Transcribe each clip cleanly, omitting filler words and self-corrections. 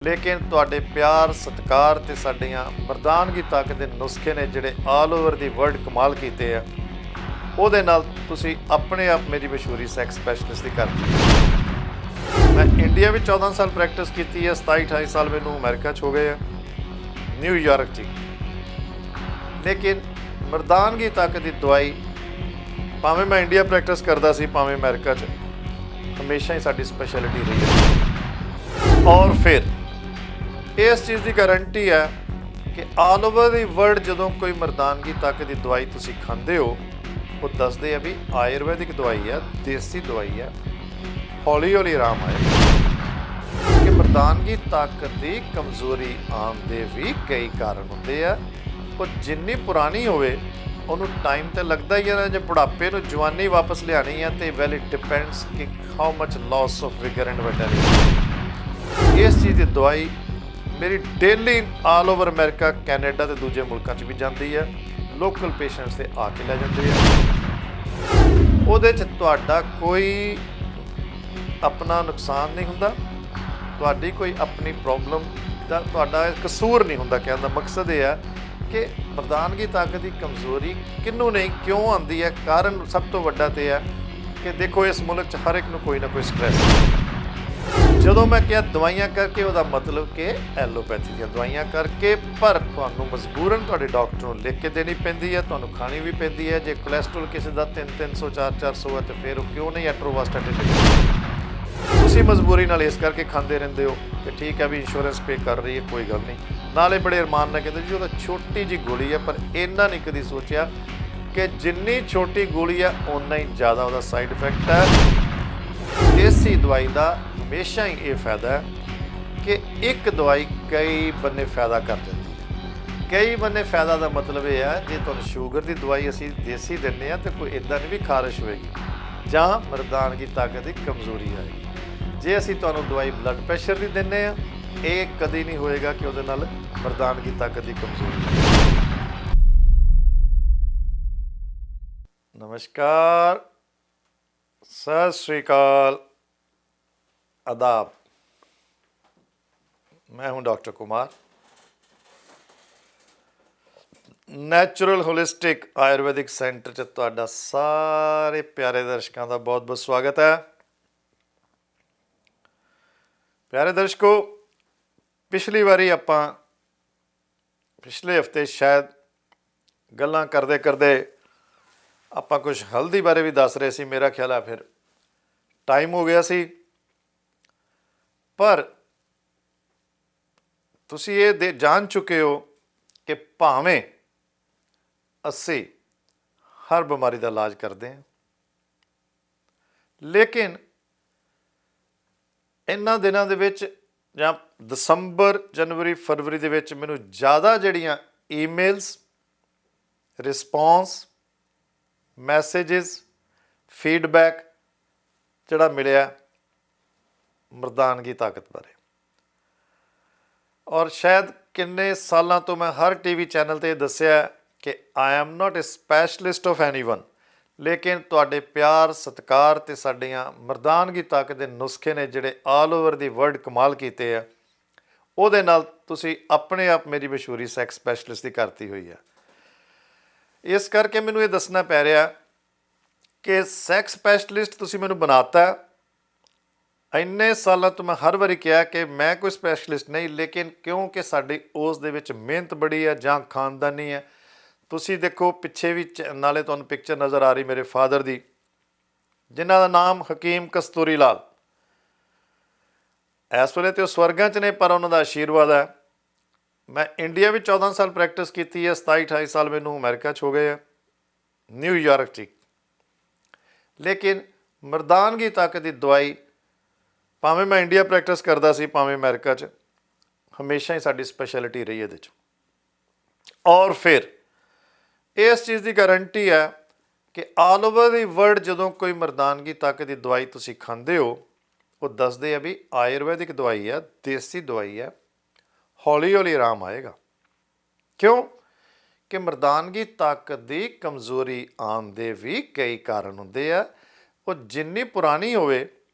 ਲੇਕਿਨ ਤੁਹਾਡੇ ਪਿਆਰ ਸਤਿਕਾਰ ਤੇ ਸਾਡੀਆਂ ਮਰਦਾਨਗੀ ਤੱਕ ਦੇ ਨੁਸਖੇ ਨੇ ਜਿਹੜੇ ਆਲ ਓਵਰ ਦੀ ਵਰਲਡ ਕਮਾਲ ਕੀਤੇ ਆ, ਉਹਦੇ ਨਾਲ ਤੁਸੀਂ ਆਪਣੇ ਆਪ ਮੇਰੀ ਮਸ਼ਹੂਰੀ ਸੈਕਸ ਸਪੈਸ਼ਲਿਸਟ ਦੀ ਕਰਤੀ। ਮੈਂ ਇੰਡੀਆ ਵਿੱਚ 14 ਸਾਲ ਪ੍ਰੈਕਟਿਸ ਕੀਤੀ ਹੈ, 27-28 ਸਾਲ ਮੈਨੂੰ ਅਮਰੀਕਾ 'ਚ ਹੋ ਗਏ ਆ, ਨਿਊਯਾਰਕ 'ਚ। ਲੇਕਿਨ ਮਰਦਾਨਗੀ ਤੱਕ ਦੀ ਦਵਾਈ ਭਾਵੇਂ ਮੈਂ ਇੰਡੀਆ ਪ੍ਰੈਕਟਿਸ ਕਰਦਾ ਸੀ ਭਾਵੇਂ ਅਮਰੀਕਾ 'ਚ, ਹਮੇਸ਼ਾ ਹੀ ਸਾਡੀ ਸਪੈਸ਼ਲਿਟੀ ਰਹੀ ਹੈ। ਔਰ ਫਿਰ ਇਸ ਚੀਜ਼ ਦੀ ਗਾਰੰਟੀ ਹੈ ਕਿ ਆਲ ਓਵਰ ਦੀ ਵਰਲਡ ਜਦੋਂ ਕੋਈ ਮਰਦਾਨਗੀ ਤੱਕ ਦੀ ਦਵਾਈ ਤੁਸੀਂ ਖਾਂਦੇ ਹੋ, ਉਹ ਦੱਸਦੇ ਆ ਵੀ ਆਯੁਰਵੈਦਿਕ ਦਵਾਈ ਹੈ, ਦੇਸੀ ਦਵਾਈ ਹੈ, ਹੌਲੀ ਹੌਲੀ ਆਰਾਮ ਆਏ। ਕਿ ਮਰਦਾਨਗੀ ਤਾਕਤ ਦੀ ਕਮਜ਼ੋਰੀ ਆਉਣ ਦੇ ਵੀ ਕਈ ਕਾਰਨ ਹੁੰਦੇ ਆ। ਉਹ ਜਿੰਨੀ ਪੁਰਾਣੀ ਹੋਵੇ ਉਹਨੂੰ ਟਾਈਮ ਤਾਂ ਲੱਗਦਾ ਹੀ ਹੈ। ਜੇ ਬੁਢਾਪੇ ਨੂੰ ਜਵਾਨੀ ਵਾਪਸ ਲਿਆਉਣੀ ਹੈ ਤੇ ਵੈਲ ਇਟ ਡਿਪੈਂਡਸ ਕਿ how much loss of vigour and vitality. ਇਸ ਚੀਜ਼ ਦੀ ਦਵਾਈ ਮੇਰੀ daily all over America, Canada ਤੇ ਦੂਜੇ ਮੁਲਕਾਂ 'ਚ ਵੀ ਜਾਂਦੀ ਹੈ। ਲੋਕਲ ਪੇਸ਼ੈਂਟਸ ਤੇ ਆ ਕੇ ਲੈ ਜਾਂਦੇ ਆ। ਉਹਦੇ 'ਚ ਤੁਹਾਡਾ ਕੋਈ ਆਪਣਾ ਨੁਕਸਾਨ ਨਹੀਂ ਹੁੰਦਾ, ਤੁਹਾਡੀ ਕੋਈ ਆਪਣੀ ਪ੍ਰੋਬਲਮ ਦਾ ਤੁਹਾਡਾ ਕਸੂਰ ਨਹੀਂ ਹੁੰਦਾ। ਕਹਿਣ ਦਾ ਮਕਸਦ ਇਹ ਹੈ ਕਿ ਮਰਦਾਨਗੀ ਤਾਕਤ ਦੀ ਕਮਜ਼ੋਰੀ ਕਿਹਨੂੰ ਨਹੀਂ, ਕਿਉਂ ਆਉਂਦੀ ਹੈ। ਕਾਰਨ ਸਭ ਤੋਂ ਵੱਡਾ ਤੇ ਹੈ ਕਿ ਦੇਖੋ ਇਸ ਮੁਲਕ 'ਚ ਹਰ ਇੱਕ ਨੂੰ ਕੋਈ ਨਾ ਕੋਈ ਸਟ੍ਰੈਸ। ਜਦੋਂ ਮੈਂ ਕਿਹਾ ਦਵਾਈਆਂ ਕਰਕੇ, ਉਹਦਾ ਮਤਲਬ ਕਿ ਐਲੋਪੈਥੀ ਦੀਆਂ ਦਵਾਈਆਂ ਕਰਕੇ, ਪਰ ਤੁਹਾਨੂੰ ਮਜਬੂਰਨ ਤੁਹਾਡੇ ਡਾਕਟਰ ਨੂੰ ਲਿਖ ਕੇ ਦੇਣੀ ਪੈਂਦੀ ਹੈ, ਤੁਹਾਨੂੰ ਖਾਣੀ ਵੀ ਪੈਂਦੀ ਹੈ। ਜੇ ਕੋਲੈਸਟਰੋਲ ਕਿਸੇ ਦਾ 300 400 ਹੈ ਤਾਂ ਫਿਰ ਉਹ ਕਿਉਂ ਨਹੀਂ ਐਟਰੋਵਾਸਟਾਟਿਨ। ਤੁਸੀਂ ਮਜਬੂਰੀ ਨਾਲ ਇਸ ਕਰਕੇ ਖਾਂਦੇ ਰਹਿੰਦੇ ਹੋ ਕਿ ਠੀਕ ਹੈ ਵੀ ਇੰਸ਼ੋਰੈਂਸ ਪੇ ਕਰ ਰਹੀ ਹੈ, ਕੋਈ ਗੱਲ ਨਹੀਂ। ਨਾਲੇ ਬੜੇ ਅਰਮਾਨ ਨਾਲ ਕਹਿੰਦੇ ਜੀ ਉਹ ਤਾਂ ਛੋਟੀ ਜਿਹੀ ਗੋਲੀ ਹੈ, ਪਰ ਇਹਨਾਂ ਨਹੀਂ ਕਦੀ ਸੋਚਿਆ ਕਿ ਜਿੰਨੀ ਛੋਟੀ ਗੋਲੀ ਹੈ ਓਨਾ ਹੀ ਜ਼ਿਆਦਾ ਉਹਦਾ ਸਾਈਡ ਇਫੈਕਟ ਹੈ। ਦੇਸੀ ਦਵਾਈ ਦਾ ਹਮੇਸ਼ਾ ਹੀ ਇਹ ਫਾਇਦਾ ਹੈ ਕਿ ਇੱਕ ਦਵਾਈ ਕਈ ਬੰਨੇ ਫਾਇਦਾ ਕਰ ਦਿੰਦੀ ਹੈ। ਕਈ ਬੰਨੇ ਫਾਇਦਾ ਦਾ ਮਤਲਬ ਇਹ ਹੈ, ਜੇ ਤੁਹਾਨੂੰ ਸ਼ੂਗਰ ਦੀ ਦਵਾਈ ਅਸੀਂ ਦੇਸੀ ਦਿੰਦੇ ਹਾਂ ਤਾਂ ਕੋਈ ਇੱਦਾਂ ਨਹੀਂ ਵੀ ਖਾਰਿਸ਼ ਹੋਏਗੀ ਜਾਂ ਮਰਦਾਨਗੀ ਤਾਕਤ ਦੀ ਕਮਜ਼ੋਰੀ ਆਏਗੀ। ਜੇ ਅਸੀਂ ਤੁਹਾਨੂੰ ਦਵਾਈ ਬਲੱਡ ਪ੍ਰੈਸ਼ਰ ਦੀ ਦਿੰਦੇ ਹਾਂ, ਇਹ ਕਦੀ ਨਹੀਂ ਹੋਏਗਾ ਕਿ ਉਹਦੇ ਨਾਲ ਮਰਦਾਨਗੀ ਤਾਕਤ ਦੀ ਕਮਜ਼ੋਰੀ। ਨਮਸਕਾਰ, ਸਤਿ ਸ਼੍ਰੀ ਅਕਾਲ, आदाब। मैं हूं doctor Kumar. Natural holistic Ayurvedic centre च तुहाडा सारे प्यारे दर्शकों का बहुत बहुत स्वागत है। प्यारे दर्शकों, पिछली बारी आपां पिछले हफ्ते शायद गल्लां करदे करदे आपां कुछ हल्दी बारे भी दस रहे सी। मेरा ख्याल है फिर टाइम हो गया सी, पर ਤੁਸੀਂ ਇਹ ਜਾਣ ਚੁੱਕੇ ਹੋ ਕਿ ਭਾਵੇਂ ਅਸੀਂ ਹਰ ਬਿਮਾਰੀ ਦਾ ਇਲਾਜ ਕਰਦੇ ਹਾਂ, ਲੇਕਿਨ ਇਹਨਾਂ ਦਿਨਾਂ ਦੇ ਵਿੱਚ ਜਾਂ ਦਸੰਬਰ, ਜਨਵਰੀ, ਫਰਵਰੀ ਦੇ ਵਿੱਚ ਮੈਨੂੰ ਜ਼ਿਆਦਾ ਜਿਹੜੀਆਂ ਈਮੇਲਸ, ਰਿਸਪੌਂਸ, ਮੈਸੇਜਿਸ, ਫੀਡਬੈਕ ਜਿਹੜਾ ਮਿਲਿਆ ਮਰਦਾਨਗੀ ਤਾਕਤ ਬਾਰੇ। ਔਰ ਸ਼ਾਇਦ ਕਿੰਨੇ ਸਾਲਾਂ ਤੋਂ ਮੈਂ ਹਰ ਟੀਵੀ ਚੈਨਲ 'ਤੇ ਦੱਸਿਆ ਕਿ I am not A specialist of anyone, ਲੇਕਿਨ ਤੁਹਾਡੇ ਪਿਆਰ ਸਤਿਕਾਰ ਅਤੇ ਸਾਡੀਆਂ ਮਰਦਾਨਗੀ ਤਾਕਤ ਦੇ ਨੁਸਖੇ ਨੇ ਜਿਹੜੇ ਆਲ ਓਵਰ ਦੀ ਵਰਲਡ ਕਮਾਲ ਕੀਤੇ ਆ, ਉਹਦੇ ਨਾਲ ਤੁਸੀਂ ਆਪਣੇ ਆਪ ਮੇਰੀ ਮਸ਼ਹੂਰੀ ਸੈਕਸ ਸਪੈਸ਼ਲਿਸਟ ਦੀ ਕਰਤੀ ਹੋਈ ਹੈ। ਇਸ ਕਰਕੇ ਮੈਨੂੰ ਇਹ ਦੱਸਣਾ ਪੈ ਰਿਹਾ ਕਿ ਸੈਕਸ ਸਪੈਸ਼ਲਿਸਟ ਤੁਸੀਂ ਮੈਨੂੰ ਬਣਾਤਾ। ਇੰਨੇ ਸਾਲਾਂ ਤੋਂ ਮੈਂ ਹਰ ਵਾਰੀ ਕਿਹਾ ਕਿ ਮੈਂ ਕੋਈ ਸਪੈਸ਼ਲਿਸਟ ਨਹੀਂ, ਲੇਕਿਨ ਕਿਉਂਕਿ ਸਾਡੀ ਉਸ ਦੇ ਵਿੱਚ ਮਿਹਨਤ ਬੜੀ ਹੈ ਜਾਂ ਖਾਨਦਾਨੀ ਹੈ। ਤੁਸੀਂ ਦੇਖੋ ਪਿੱਛੇ ਵੀ ਨਾਲੇ ਤੁਹਾਨੂੰ ਪਿਕਚਰ ਨਜ਼ਰ ਆ ਰਹੀ ਮੇਰੇ ਫਾਦਰ ਦੀ, ਜਿਨ੍ਹਾਂ ਦਾ ਨਾਮ ਹਕੀਮ ਕਸਤੂਰੀ ਲਾਲ। ਇਸ ਵੇਲੇ ਤਾਂ ਉਹ ਸਵਰਗਾਂ 'ਚ ਨੇ, ਪਰ ਉਹਨਾਂ ਦਾ ਆਸ਼ੀਰਵਾਦ ਹੈ। ਮੈਂ ਇੰਡੀਆ ਵਿੱਚ 14 ਸਾਲ ਪ੍ਰੈਕਟਿਸ ਕੀਤੀ ਹੈ, 27-28 ਸਾਲ ਮੈਨੂੰ ਅਮਰੀਕਾ 'ਚ ਹੋ ਗਏ ਆ, ਨਿਊਯਾਰਕ 'ਚ। ਲੇਕਿਨ ਮਰਦਾਨਗੀ ਤਾਕਤ ਦੀ ਦਵਾਈ ਭਾਵੇਂ ਮੈਂ ਇੰਡੀਆ ਪ੍ਰੈਕਟਿਸ ਕਰਦਾ ਸੀ ਭਾਵੇਂ ਅਮਰੀਕਾ 'ਚ, ਹਮੇਸ਼ਾ ਹੀ ਸਾਡੀ ਸਪੈਸ਼ਲਿਟੀ ਰਹੀ ਇਹਦੇ 'ਚ। ਔਰ ਫਿਰ ਇਸ ਚੀਜ਼ ਦੀ ਗਾਰੰਟੀ ਹੈ ਕਿ ਆਲ ਓਵਰ ਦੀ ਵਰਲਡ ਜਦੋਂ ਕੋਈ ਮਰਦਾਨਗੀ ਤਾਕਤ ਦੀ ਦਵਾਈ ਤੁਸੀਂ ਖਾਂਦੇ ਹੋ, ਉਹ ਦੱਸਦੇ ਆ ਵੀ ਆਯੁਰਵੈਦਿਕ ਦਵਾਈ ਹੈ, ਦੇਸੀ ਦਵਾਈ ਹੈ, ਹੌਲੀ ਹੌਲੀ ਆਰਾਮ ਆਏਗਾ। ਕਿਉਂ ਕਿ ਮਰਦਾਨਗੀ ਤਾਕਤ ਦੀ ਕਮਜ਼ੋਰੀ ਆਉਣ ਦੇ ਵੀ ਕਈ ਕਾਰਨ ਹੁੰਦੇ ਆ। ਉਹ ਜਿੰਨੀ ਪੁਰਾਣੀ ਹੋਵੇ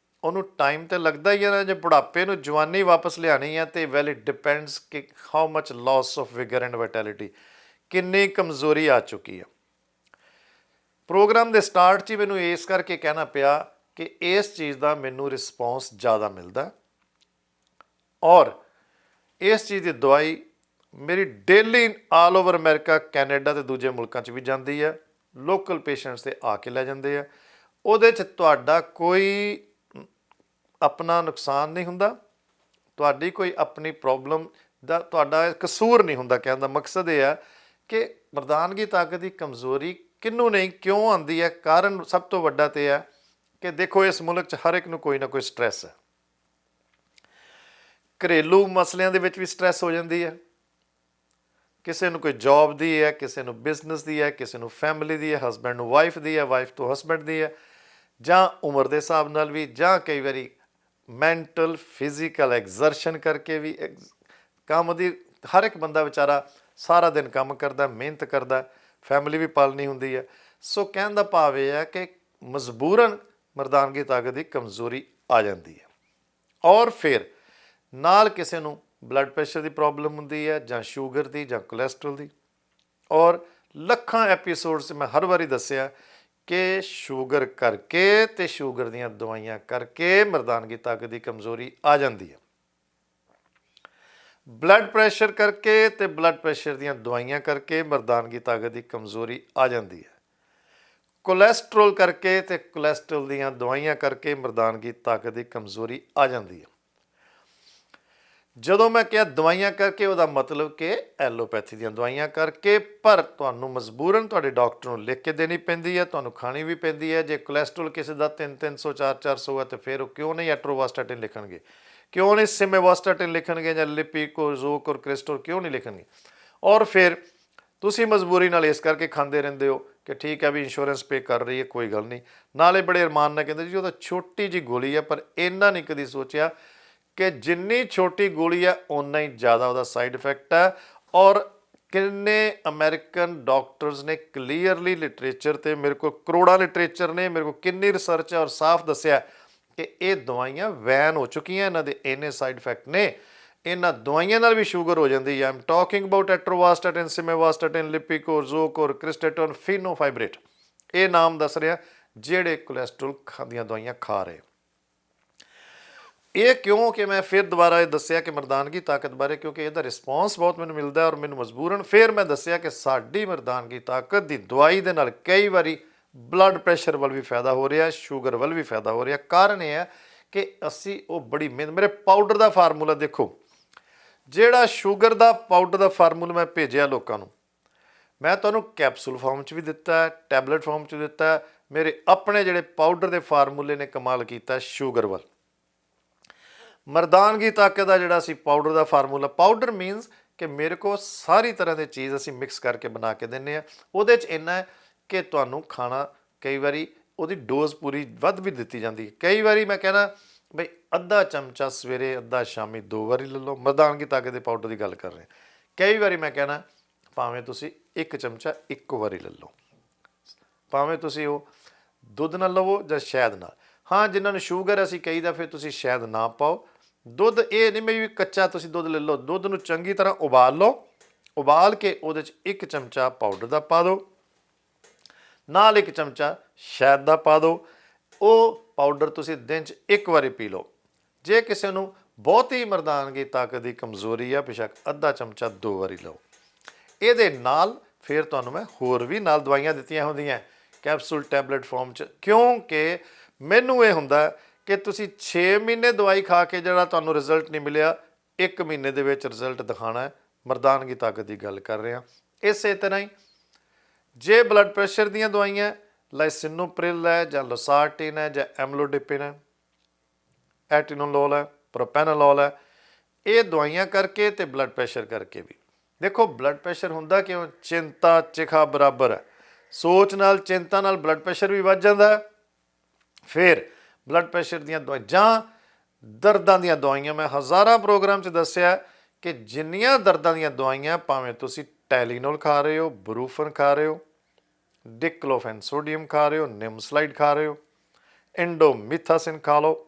ਉਹਨੂੰ ਟਾਈਮ ਤੇ ਲੱਗਦਾ ਹੀ ਹੈ ਨਾ। ਜੇ ਬੁਢਾਪੇ ਨੂੰ ਜਵਾਨੀ ਵਾਪਸ ਲਿਆਣੀ ਹੈ ਤੇ ਵੈਲ ਇਟ ਡਿਪੈਂਡਸ ਕਿ how much loss of vigour and vitality, ਕਿੰਨੀ ਕਮਜ਼ੋਰੀ ਆ ਚੁੱਕੀ ਹੈ। ਪ੍ਰੋਗਰਾਮ ਦੇ ਸਟਾਰਟ 'ਚ ਹੀ ਮੈਨੂੰ ਇਸ ਕਰਕੇ ਕਹਿਣਾ ਪਿਆ ਕਿ ਇਸ ਚੀਜ਼ ਦਾ ਮੈਨੂੰ ਰਿਸਪੌਂਸ ਜ਼ਿਆਦਾ ਮਿਲਦਾ ਔਰ ਇਸ ਚੀਜ਼ ਦੀ ਦਵਾਈ ਮੇਰੀ daily all over America, Canada ਅਤੇ ਦੂਜੇ ਮੁਲਕਾਂ 'ਚ ਵੀ ਜਾਂਦੀ ਹੈ। ਲੋਕਲ ਪੇਸ਼ੈਂਟਸ ਤੇ ਆ ਕੇ ਲੈ ਜਾਂਦੇ ਆ। ਉਹਦੇ 'ਚ ਤੁਹਾਡਾ ਕੋਈ ਆਪਣਾ ਨੁਕਸਾਨ ਨਹੀਂ ਹੁੰਦਾ, ਤੁਹਾਡੀ ਕੋਈ ਆਪਣੀ ਪ੍ਰੋਬਲਮ ਦਾ ਤੁਹਾਡਾ ਕਸੂਰ ਨਹੀਂ ਹੁੰਦਾ। ਕਹਿਣ ਦਾ ਮਕਸਦ ਇਹ ਹੈ ਕਿ ਮਰਦਾਨਗੀ ਤਾਕਤ ਦੀ ਕਮਜ਼ੋਰੀ ਕਿਹਨੂੰ ਨਹੀਂ, ਕਿਉਂ ਆਉਂਦੀ ਹੈ। ਕਾਰਨ ਸਭ ਤੋਂ ਵੱਡਾ ਤਾਂ ਇਹ ਹੈ ਕਿ ਦੇਖੋ ਇਸ ਮੁਲਕ 'ਚ ਹਰ ਇੱਕ ਨੂੰ ਕੋਈ ਨਾ ਕੋਈ ਸਟ੍ਰੈਸ ਹੈ। ਘਰੇਲੂ ਮਸਲਿਆਂ ਦੇ ਵਿੱਚ ਵੀ ਸਟ੍ਰੈਸ ਹੋ ਜਾਂਦੀ ਹੈ। ਕਿਸੇ ਨੂੰ ਕੋਈ ਜੋਬ ਦੀ ਹੈ, ਕਿਸੇ ਨੂੰ ਬਿਜ਼ਨਸ ਦੀ ਹੈ, ਕਿਸੇ ਨੂੰ ਫੈਮਿਲੀ ਦੀ ਹੈ, ਹਸਬੈਂਡ ਨੂੰ ਵਾਈਫ ਦੀ ਹੈ, ਵਾਈਫ ਤੋਂ ਹਸਬੈਂਡ ਦੀ ਹੈ, ਜਾਂ ਉਮਰ ਦੇ ਹਿਸਾਬ ਨਾਲ ਵੀ, ਜਾਂ ਕਈ ਵਾਰੀ ਮੈਂਟਲ ਫਿਜ਼ੀਕਲ ਐਗਜ਼ਰਸ਼ਨ ਕਰਕੇ ਵੀ। ਕੰਮ ਦੀ ਹਰ ਇੱਕ ਬੰਦਾ ਵਿਚਾਰਾ ਸਾਰਾ ਦਿਨ ਕੰਮ ਕਰਦਾ, ਮਿਹਨਤ ਕਰਦਾ, ਫੈਮਿਲੀ ਵੀ ਪਾਲਣੀ ਹੁੰਦੀ ਹੈ। ਸੋ ਕਹਿਣ ਦਾ ਭਾਵ ਇਹ ਹੈ ਕਿ ਮਜਬੂਰਨ ਮਰਦਾਨਗੀ ਤਾਕਤ ਦੀ ਕਮਜ਼ੋਰੀ ਆ ਜਾਂਦੀ ਹੈ। ਔਰ ਫਿਰ ਨਾਲ ਕਿਸੇ ਨੂੰ ਬਲੱਡ ਪ੍ਰੈਸ਼ਰ ਦੀ ਪ੍ਰੋਬਲਮ ਹੁੰਦੀ ਹੈ, ਜਾਂ ਸ਼ੂਗਰ ਦੀ, ਜਾਂ ਕੋਲੈਸਟਰੋਲ ਦੀ। ਔਰ ਲੱਖਾਂ ਐਪੀਸੋਡਸ ਮੈਂ ਹਰ ਵਾਰੀ ਦੱਸਿਆ ਕਿ ਸ਼ੂਗਰ ਕਰਕੇ ਅਤੇ ਸ਼ੂਗਰ ਦੀਆਂ ਦਵਾਈਆਂ ਕਰਕੇ ਮਰਦਾਨਗੀ ਤਾਕਤ ਦੀ ਕਮਜ਼ੋਰੀ ਆ ਜਾਂਦੀ ਹੈ। ਬਲੱਡ ਪ੍ਰੈਸ਼ਰ ਕਰਕੇ ਅਤੇ ਬਲੱਡ ਪ੍ਰੈਸ਼ਰ ਦੀਆਂ ਦਵਾਈਆਂ ਕਰਕੇ ਮਰਦਾਨਗੀ ਤਾਕਤ ਦੀ ਕਮਜ਼ੋਰੀ ਆ ਜਾਂਦੀ ਹੈ। ਕੋਲੈਸਟਰੋਲ ਕਰਕੇ ਅਤੇ ਕੋਲੈਸਟਰੋਲ ਦੀਆਂ ਦਵਾਈਆਂ ਕਰਕੇ ਮਰਦਾਨਗੀ ਤਾਕਤ ਦੀ ਕਮਜ਼ੋਰੀ ਆ ਜਾਂਦੀ ਹੈ। ਜਦੋਂ ਮੈਂ ਕਿਹਾ ਦਵਾਈਆਂ ਕਰਕੇ, ਉਹਦਾ ਮਤਲਬ ਕਿ ਐਲੋਪੈਥੀ ਦੀਆਂ ਦਵਾਈਆਂ ਕਰਕੇ, ਪਰ ਤੁਹਾਨੂੰ ਮਜਬੂਰਨ ਤੁਹਾਡੇ ਡਾਕਟਰ ਨੂੰ ਲਿਖ ਕੇ ਦੇਣੀ ਪੈਂਦੀ ਹੈ, ਤੁਹਾਨੂੰ ਖਾਣੀ ਵੀ ਪੈਂਦੀ ਹੈ। ਜੇ ਕੋਲੈਸਟਰੋਲ ਕਿਸੇ ਦਾ 300 400 ਹੈ ਤਾਂ ਫਿਰ ਉਹ ਕਿਉਂ ਨਹੀਂ ਐਟਰੋਵਾਸਟਾਟਿਨ ਲਿਖਣਗੇ, ਕਿਉਂ ਨਹੀਂ ਸਿਮੇਵਾਸਟਾਟਿਨ ਲਿਖਣਗੇ, ਜਾਂ ਲਿਪੀਕੋਜ਼ੋਕ ਔਰ ਕ੍ਰਿਸਟੋਲ ਕਿਉਂ ਨਹੀਂ ਲਿਖਣਗੇ। ਔਰ ਫਿਰ ਤੁਸੀਂ ਮਜਬੂਰੀ ਨਾਲ ਇਸ ਕਰਕੇ ਖਾਂਦੇ ਰਹਿੰਦੇ ਹੋ ਕਿ ਠੀਕ ਹੈ ਵੀ ਇੰਸ਼ੋਰੈਂਸ ਪੇ ਕਰ ਰਹੀ ਹੈ, ਕੋਈ ਗੱਲ ਨਹੀਂ। ਨਾਲੇ ਬੜੇ ਅਰਮਾਨ ਨਾਲ ਕਹਿੰਦੇ ਜੀ ਉਹ ਤਾਂ ਛੋਟੀ ਜਿਹੀ ਗੋਲੀ ਹੈ, ਪਰ ਇਹਨਾਂ ਨਹੀਂ ਕਦੀ ਸੋਚਿਆ ਕਿ ਜਿੰਨੀ ਛੋਟੀ ਗੋਲੀ ਹੈ ਓਨਾ ਹੀ ਜ਼ਿਆਦਾ ਉਹਦਾ ਸਾਈਡ ਇਫੈਕਟ ਹੈ। ਔਰ ਕਿੰਨੇ ਅਮਰੀਕਨ ਡਾਕਟਰਸ ਨੇ ਕਲੀਅਰਲੀ ਲਿਟਰੇਚਰ 'ਤੇ, ਮੇਰੇ ਕੋਲ ਕਰੋੜਾਂ ਲਿਟਰੇਚਰ ਨੇ, ਮੇਰੇ ਕੋਲ ਕਿੰਨੀ ਰਿਸਰਚ ਹੈ, ਔਰ ਸਾਫ਼ ਦੱਸਿਆ ਕਿ ਇਹ ਦਵਾਈਆਂ ਵੈਨ ਹੋ ਚੁੱਕੀਆਂ, ਇਹਨਾਂ ਦੇ ਇੰਨੇ ਸਾਈਡ ਇਫੈਕਟ ਨੇ। ਇਹਨਾਂ ਦਵਾਈਆਂ ਨਾਲ ਵੀ ਸ਼ੂਗਰ ਹੋ ਜਾਂਦੀ ਹੈ। ਆਈ ਐਮ ਟਾਕਿੰਗ ਅਬਾਊਟ ਐਟਰੋਵਾਸਟਾਟਿਨ, ਸਿਮੇਵਾਸਟਾਟਿਨ, ਲਿਪੀਕੋਜ਼ੋਕ ਔਰ ਕ੍ਰਿਸਟੇਟੋਨ ਫੀਨੋਫਾਈਬਰੇਟ। ਇਹ ਨਾਮ ਦੱਸ ਰਿਹਾ ਜਿਹੜੇ ਕੋਲੈਸਟਰੋਲ ਦੀਆਂ ਦਵਾਈਆਂ ਖਾ ਰਹੇ। ਇਹ ਕਿਉਂ ਕਿ ਮੈਂ ਫਿਰ ਦੁਬਾਰਾ ਇਹ ਦੱਸਿਆ ਕਿ ਮਰਦਾਨਗੀ ਤਾਕਤ ਬਾਰੇ, ਕਿਉਂਕਿ ਇਹਦਾ ਰਿਸਪੌਂਸ ਬਹੁਤ ਮੈਨੂੰ ਮਿਲਦਾ ਔਰ ਮੈਨੂੰ ਮਜਬੂਰਨ ਫਿਰ ਮੈਂ ਦੱਸਿਆ ਕਿ ਸਾਡੀ ਮਰਦਾਨਗੀ ਤਾਕਤ ਦੀ ਦਵਾਈ ਦੇ ਨਾਲ ਕਈ ਵਾਰੀ ਬਲੱਡ ਪ੍ਰੈਸ਼ਰ ਵੱਲ ਵੀ ਫਾਇਦਾ ਹੋ ਰਿਹਾ, ਸ਼ੂਗਰ ਵੱਲ ਵੀ ਫਾਇਦਾ ਹੋ ਰਿਹਾ। ਕਾਰਨ ਇਹ ਹੈ ਕਿ ਅਸੀਂ ਉਹ ਬੜੀ ਮਿਹਨਤ, ਮੇਰੇ ਪਾਊਡਰ ਦਾ ਫਾਰਮੂਲਾ ਦੇਖੋ, ਜਿਹੜਾ ਸ਼ੂਗਰ ਦਾ ਪਾਊਡਰ ਦਾ ਫਾਰਮੂਲਾ ਮੈਂ ਭੇਜਿਆ ਲੋਕਾਂ ਨੂੰ, ਮੈਂ ਤੁਹਾਨੂੰ ਕੈਪਸੂਲ ਫਾਰਮ 'ਚ ਵੀ ਦਿੱਤਾ, ਟੈਬਲੇਟ ਫਾਰਮ 'ਚ ਦਿੱਤਾ। ਮੇਰੇ ਆਪਣੇ ਜਿਹੜੇ ਪਾਊਡਰ ਦੇ ਫਾਰਮੂਲੇ ਨੇ ਕਮਾਲ ਕੀਤਾ ਸ਼ੂਗਰ ਵੱਲ। ਮਰਦਾਨਗੀ ਤਾਕਤ ਦਾ ਜਿਹੜਾ ਸੀ ਪਾਊਡਰ ਦਾ ਫਾਰਮੂਲਾ, ਪਾਊਡਰ ਮੀਨਸ ਕਿ ਮੇਰੇ ਕੋਲ ਸਾਰੀ ਤਰ੍ਹਾਂ ਦੀ ਚੀਜ਼ ਅਸੀਂ ਮਿਕਸ ਕਰਕੇ ਬਣਾ ਕੇ ਦਿੰਦੇ ਹਾਂ। ਉਹਦੇ 'ਚ ਇੰਨਾ ਹੈ ਕਿ ਤੁਹਾਨੂੰ ਖਾਣਾ ਕਈ ਵਾਰੀ ਉਹਦੀ ਡੋਜ਼ ਪੂਰੀ ਵੱਧ ਵੀ ਦਿੱਤੀ ਜਾਂਦੀ ਹੈ। ਕਈ ਵਾਰੀ ਮੈਂ ਕਹਿਣਾ ਬਈ ਅੱਧਾ ਚਮਚਾ ਸਵੇਰੇ, ਅੱਧਾ ਸ਼ਾਮੀ, 2 ਵਾਰੀ ਲੈ ਲਓ। ਮਰਦਾਨਗੀ ਤਾਕਤ ਦੇ ਪਾਊਡਰ ਦੀ ਗੱਲ ਕਰ ਰਹੇ। ਕਈ ਵਾਰੀ ਮੈਂ ਕਹਿਣਾ ਭਾਵੇਂ ਤੁਸੀਂ 1 ਚਮਚਾ 1 ਵਾਰੀ ਲੈ ਲਓ, ਭਾਵੇਂ ਤੁਸੀਂ ਉਹ ਦੁੱਧ ਨਾਲ ਲਵੋ ਜਾਂ ਸ਼ਹਿਦ ਨਾਲ। ਹਾਂ, ਜਿਨ੍ਹਾਂ ਨੂੰ ਸ਼ੂਗਰ ਅਸੀਂ ਕਹੀਦਾ ਫਿਰ ਤੁਸੀਂ ਸ਼ਹਿਦ ਨਾ ਪਾਓ। ਦੁੱਧ ਇਹ ਨਹੀਂ ਵੀ ਕੱਚਾ ਤੁਸੀਂ ਦੁੱਧ ਲੈ ਲਓ, ਦੁੱਧ ਨੂੰ ਚੰਗੀ ਤਰ੍ਹਾਂ ਉਬਾਲ ਲਓ, ਉਬਾਲ ਕੇ ਉਹਦੇ 'ਚ 1 ਚਮਚਾ ਪਾਊਡਰ ਦਾ ਪਾ ਦਿਓ, ਨਾਲ 1 ਚਮਚਾ ਸ਼ਹਿਦ ਦਾ ਪਾ ਦਿਓ। ਉਹ ਪਾਊਡਰ ਤੁਸੀਂ ਦਿਨ 'ਚ 1 ਵਾਰੀ ਪੀ ਲਓ। ਜੇ ਕਿਸੇ ਨੂੰ ਬਹੁਤੀ ਮਰਦਾਨਗੀ ਤਾਕਤ ਦੀ ਕਮਜ਼ੋਰੀ ਆ, ਬੇਸ਼ੱਕ ਅੱਧਾ ਚਮਚਾ 2 ਵਾਰੀ ਲਓ। ਇਹਦੇ ਨਾਲ ਫਿਰ ਤੁਹਾਨੂੰ ਮੈਂ ਹੋਰ ਵੀ ਨਾਲ ਦਵਾਈਆਂ ਦਿੱਤੀਆਂ ਹੁੰਦੀਆਂ ਕੈਪਸੂਲ ਟੈਬਲੇਟ ਫਾਰਮ 'ਚ, ਕਿਉਂਕਿ ਮੈਨੂੰ ਇਹ ਹੁੰਦਾ ਕਿ ਤੁਸੀਂ 6 ਮਹੀਨੇ ਦਵਾਈ ਖਾ ਕੇ ਜਿਹੜਾ ਤੁਹਾਨੂੰ ਰਿਜ਼ਲਟ ਨਹੀਂ ਮਿਲਿਆ, 1 ਮਹੀਨੇ ਦੇ ਵਿੱਚ ਰਿਜ਼ਲਟ ਦਿਖਾਉਣਾ ਹੈ। ਮਰਦਾਨਗੀ ਤਾਕਤ ਦੀ ਗੱਲ ਕਰ ਰਹੇ ਹਾਂ। ਇਸੇ ਤਰ੍ਹਾਂ ਹੀ ਜੇ ਬਲੱਡ ਪ੍ਰੈਸ਼ਰ ਦੀਆਂ ਦਵਾਈਆਂ ਲਾਈਸਿਨੋਪ੍ਰਿਲ ਹੈ, ਜਾਂ ਲੋਸਾਰਟਿਨ ਹੈ, ਜਾਂ ਐਮਲੋਡਿਪਿਨ ਹੈ, ਐਟੀਨੋਲੋਲ ਹੈ, ਪ੍ਰੋਪੈਨਾਲੋਲ ਹੈ, ਇਹ ਦਵਾਈਆਂ ਕਰਕੇ ਅਤੇ ਬਲੱਡ ਪ੍ਰੈਸ਼ਰ ਕਰਕੇ ਵੀ। ਦੇਖੋ ਬਲੱਡ ਪ੍ਰੈਸ਼ਰ ਹੁੰਦਾ ਕਿਉਂ, ਚਿੰਤਾ ਚਿਖਾ ਬਰਾਬਰ ਹੈ। ਸੋਚ ਨਾਲ, ਚਿੰਤਾ ਨਾਲ ਬਲੱਡ ਪ੍ਰੈਸ਼ਰ ਵੀ ਵੱਧ ਜਾਂਦਾ। ਫਿਰ ਬਲੱਡ ਪ੍ਰੈਸ਼ਰ ਦੀਆਂ ਦਵਾਈਆਂ ਜਾਂ ਦਰਦਾਂ ਦੀਆਂ ਦਵਾਈਆਂ, ਮੈਂ ਹਜ਼ਾਰਾਂ ਪ੍ਰੋਗਰਾਮ 'ਚ ਦੱਸਿਆ ਕਿ ਜਿੰਨੀਆਂ ਦਰਦਾਂ ਦੀਆਂ ਦਵਾਈਆਂ, ਭਾਵੇਂ ਤੁਸੀਂ ਟੈਲੀਨੋਲ ਖਾ ਰਹੇ ਹੋ, ਬਰੂਫਨ ਖਾ ਰਹੇ ਹੋ, ਡਿਕਲੋਫੈਨ ਸੋਡੀਅਮ ਖਾ ਰਹੇ ਹੋ, ਨਿਮਸਲਾਈਡ ਖਾ ਰਹੇ ਹੋ, ਇੰਡੋਮਿਥਾਸਿਨ ਖਾ ਲਓ,